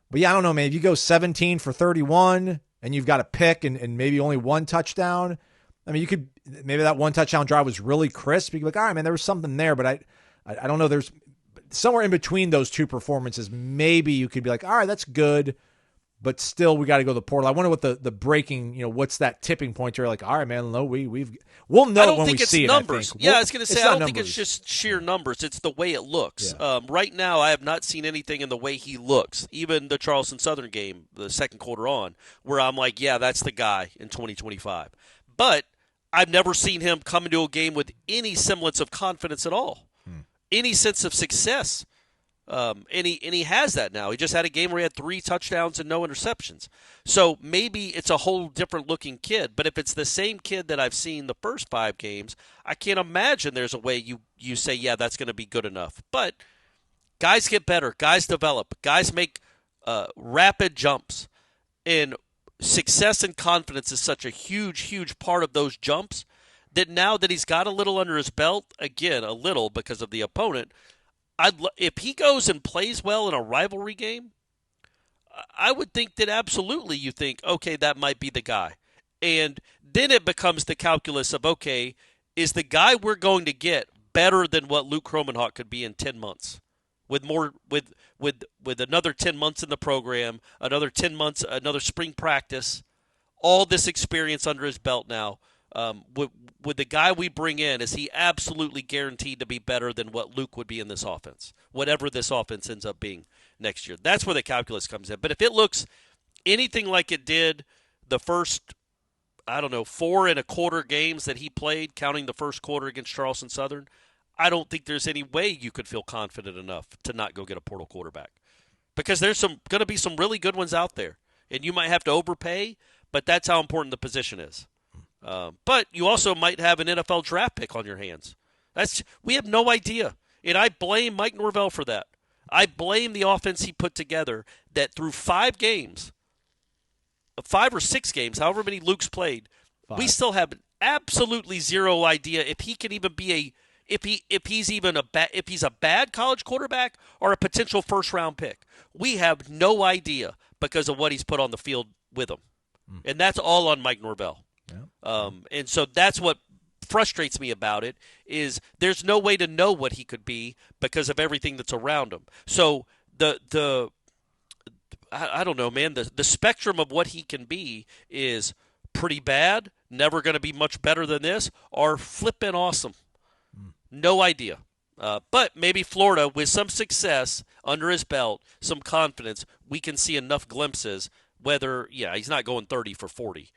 But yeah, I don't know, man. If you go 17 for 31 and you've got a pick and maybe only one touchdown, I mean, maybe that one touchdown drive was really crisp. You could be like, all right, man, there was something there, but I don't know. There's somewhere in between those two performances, maybe you could be like, all right, that's good. But still, we got to go to the portal. I wonder what the breaking, what's that tipping point? You're like, all right, man, no, we'll know when we see it. Numbers. I was going to say, I don't think it's just sheer numbers. It's the way it looks. Yeah. Right now, I have not seen anything in the way he looks. Even the Charleston Southern game, the second quarter on, where I'm like, yeah, that's the guy in 2025. But I've never seen him come into a game with any semblance of confidence at all, any sense of success. And he has that now. He just had a game where he had 3 touchdowns and no interceptions. So maybe it's a whole different looking kid. But if it's the same kid that I've seen the first 5 games, I can't imagine there's a way you say, yeah, that's going to be good enough. But guys get better. Guys develop. Guys make rapid jumps. And success and confidence is such a huge, huge part of those jumps that now that he's got a little under his belt, again, a little because of the opponent, if he goes and plays well in a rivalry game, I would think that absolutely you think, okay, that might be the guy. And then it becomes the calculus of, okay, is the guy we're going to get better than what Luke Kromenhoek could be in 10 months? With another 10 months in the program, another 10 months, another spring practice, all this experience under his belt now, with the guy we bring in, is he absolutely guaranteed to be better than what Luke would be in this offense, whatever this offense ends up being next year? That's where the calculus comes in. But if it looks anything like it did the first, 4 1/4 games that he played, counting the first quarter against Charleston Southern, I don't think there's any way you could feel confident enough to not go get a portal quarterback, because there's going to be some really good ones out there, and you might have to overpay, but that's how important the position is. But you also might have an NFL draft pick on your hands. We have no idea. And I blame Mike Norvell for that. I blame the offense he put together that through 5 or 6 games, however many Luke's played, 5. We still have absolutely zero idea if he can even be if he's a bad college quarterback or a potential first-round pick. We have no idea because of what he's put on the field with him. And that's all on Mike Norvell. Yeah. And so that's what frustrates me about it, is there's no way to know what he could be because of everything that's around him. So I don't know, man, the spectrum of what he can be is pretty bad, never going to be much better than this, or flippin' awesome. No idea. But maybe Florida, with some success under his belt, some confidence, we can see enough glimpses whether, he's not going 30 for 40.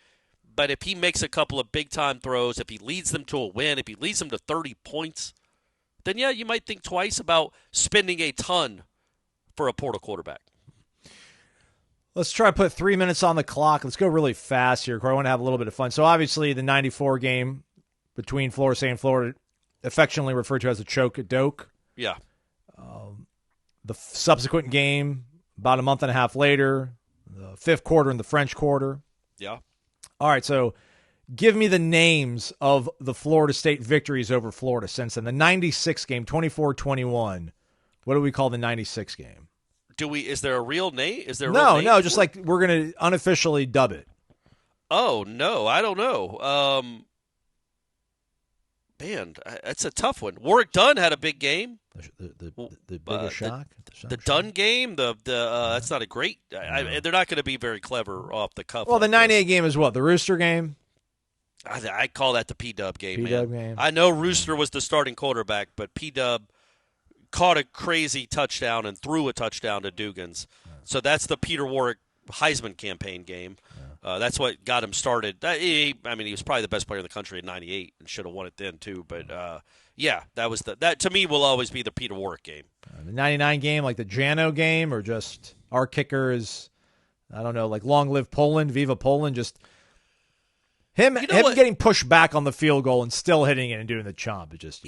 But if he makes a couple of big-time throws, if he leads them to a win, if he leads them to 30 points, then, you might think twice about spending a ton for a portal quarterback. Let's try to put 3 minutes on the clock. Let's go really fast here, Corey. I want to have a little bit of fun. So, obviously, the 94 game between Florida State and Florida, affectionately referred to as a choke-a-doke. Yeah. The subsequent game, about a month and a half later, the 5th quarter and the French Quarter. Yeah. All right, so give me the names of the Florida State victories over Florida since then. The 96 game, 24-21. What do we call the 96 game? Is there a real name? Is there a no, real name? No, just like we're going to unofficially dub it. Oh, no, I don't know. Man, that's a tough one. Warwick Dunn had a big game. The biggest shock? The Dunn game? That's not a great they're not going to be very clever off the cuff. Well, the 98 game is what? The Rooster game? I call that the P-Dub game, P-Dub man. Game. I know Rooster was the starting quarterback, but P-Dub caught a crazy touchdown and threw a touchdown to Dugans. So that's the Peter Warwick Heisman campaign game. That's what got him started. He was probably the best player in the country in '98 and should have won it then too. But that to me will always be the Peter Warwick game. The 99 game, like the Jano game, or just our kicker is, I don't know, like Long Live Poland, Viva Poland, just him getting pushed back on the field goal and still hitting it and doing the chomp. It just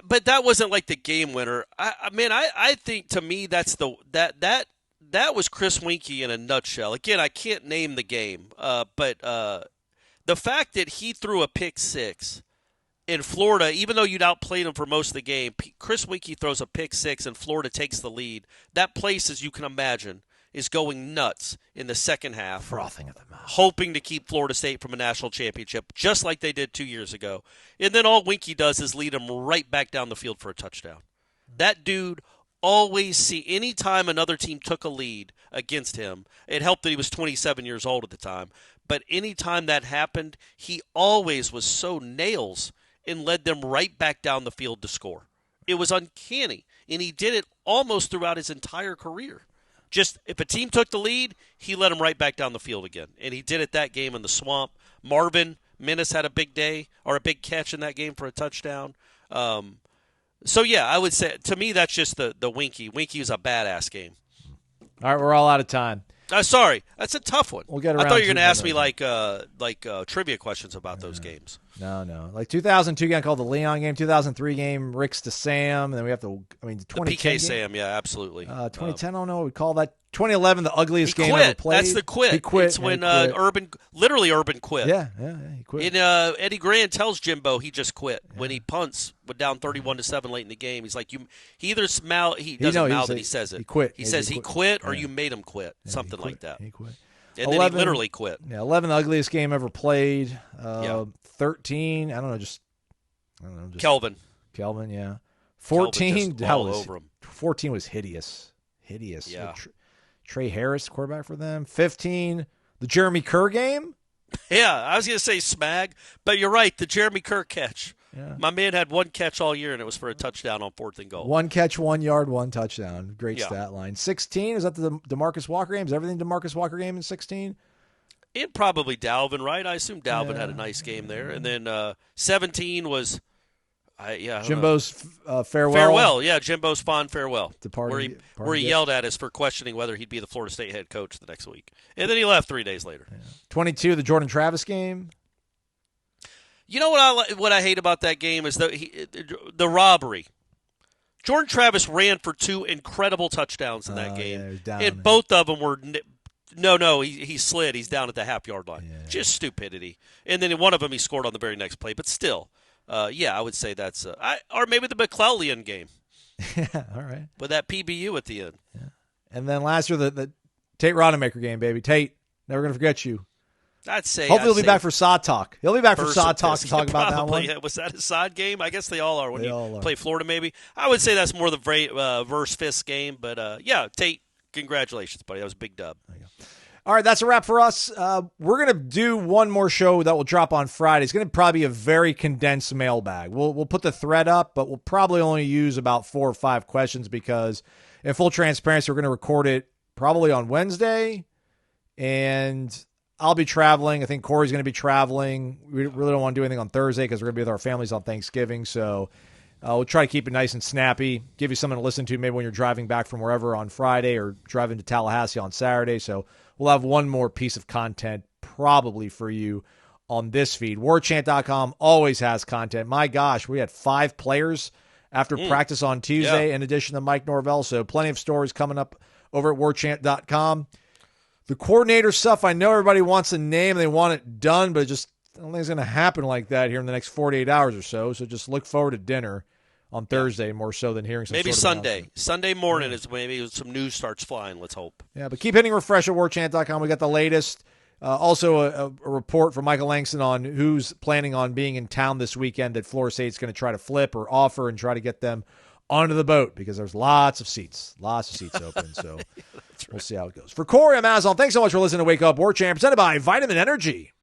but that wasn't like the game winner. I think to me that's that was Chris Winkie in a nutshell. Again, I can't name the game, but The fact that he threw a pick six in Florida, even though you'd outplayed him for most of the game, Chris Winkie throws a pick six and Florida takes the lead. That place, as you can imagine, is going nuts in the second half. Frothing at the mouth. Hoping to keep Florida State from a national championship, just like they did 2 years ago. And then all Winkie does is lead him right back down the field for a touchdown. That dude always any time another team took a lead against him, it helped that he was 27 years old at the time, but any time that happened, he always was so nails and led them right back down the field to score. It was uncanny, and he did it almost throughout his entire career. Just if a team took the lead, he led them right back down the field again, and he did it that game in the Swamp. Marvin Minnis had a big day or a big catch in that game for a touchdown. So, yeah, I would say, to me, that's just the Winkie. Winkie is a badass game. All right, we're all out of time. Sorry, that's a tough one. We'll get I around thought you were to going to ask another me trivia questions about those games. No. Like 2002 game called the Leon game, 2003 game, Ricks to Sam, and then we have to, the 2010 The PK game, Sam, yeah, absolutely. 2010, I don't know what we call that. 2011, the ugliest He game quit. ever played. That's the quit. He quit. It's when he quit. Urban quit. Yeah, he quit. And Eddie Grant tells Jimbo he just quit when he punts down 31-7 late in the game. He's like, he doesn't mouth it. He says it. He quit. He says he quit or Yeah. you made him quit. Yeah, Something he quit. like that. He quit. And then he literally quit. Yeah, 11, the ugliest game ever played. Yeah. 13, I don't know. Kelvin, yeah. 14, just all over him. 14 was hideous. Yeah. Trey Harris, quarterback for them. 15, the Jeremy Kerr game. Yeah, I was going to say Smag, but you're right, the Jeremy Kerr catch. Yeah. My man had one catch all year, and it was for a touchdown on 4th and goal. 1 catch, 1 yard, 1 touchdown. Great stat line. 16, is that the DeMarcus Walker game? Is everything DeMarcus Walker game in 16? And probably Dalvin, right? I assume Dalvin had a nice game there. And then 17 was Jimbo's farewell. Farewell, yeah, Jimbo's fond farewell. Where he yelled at us for questioning whether he'd be the Florida State head coach the next week. And then he left 3 days later. Yeah. 22, the Jordan Travis game. You know what I hate about that game is the robbery. Jordan Travis ran for 2 incredible touchdowns in that game. Yeah, he was down and both of them were he slid. He's down at the half-yard line. Yeah. Just stupidity. And then in one of them he scored on the very next play. But still, I would say that's or maybe the McClellan game. Yeah, all right. With that PBU at the end. Yeah. And then last year, the Tate Rodemaker game, baby. Tate, never going to forget you. Hopefully he'll be back for Sod Talk. He'll be back for Sod Talk to talk about that one. Yeah. Was that a Sod game? I guess they all are when they you play Florida, maybe. I would say that's more the verse Fisk game. But, Tate, congratulations, buddy. That was a big dub. All right, that's a wrap for us. We're going to do one more show that will drop on Friday. It's going to probably be a very condensed mailbag. We'll put the thread up, but we'll probably only use about 4 or 5 questions because, in full transparency, we're going to record it probably on Wednesday, and I'll be traveling. I think Corey's going to be traveling. We really don't want to do anything on Thursday because we're going to be with our families on Thanksgiving, so we'll try to keep it nice and snappy, give you something to listen to maybe when you're driving back from wherever on Friday or driving to Tallahassee on Saturday. So we'll have one more piece of content probably for you on this feed. Warchant.com always has content. My gosh, we had 5 players after practice on Tuesday in addition to Mike Norvell. So plenty of stories coming up over at warchant.com. The coordinator stuff, I know everybody wants a name. They want it done, but I don't think it's going to happen like that here in the next 48 hours or so. So just look forward to dinner on Thursday more so than hearing some maybe sort of Sunday. announcement. Sunday morning is maybe some news starts flying. Let's hope. Yeah, but keep hitting refresh at warchant.com. We got the latest. Also a report from Michael Langston on who's planning on being in town this weekend that Florida State's going to try to flip or offer and try to get them onto the boat because there's lots of seats open. So we'll see how it goes. For Corey, I'm Azon. Thanks so much for listening to Wake Up Warchant, presented by Vitamin Energy.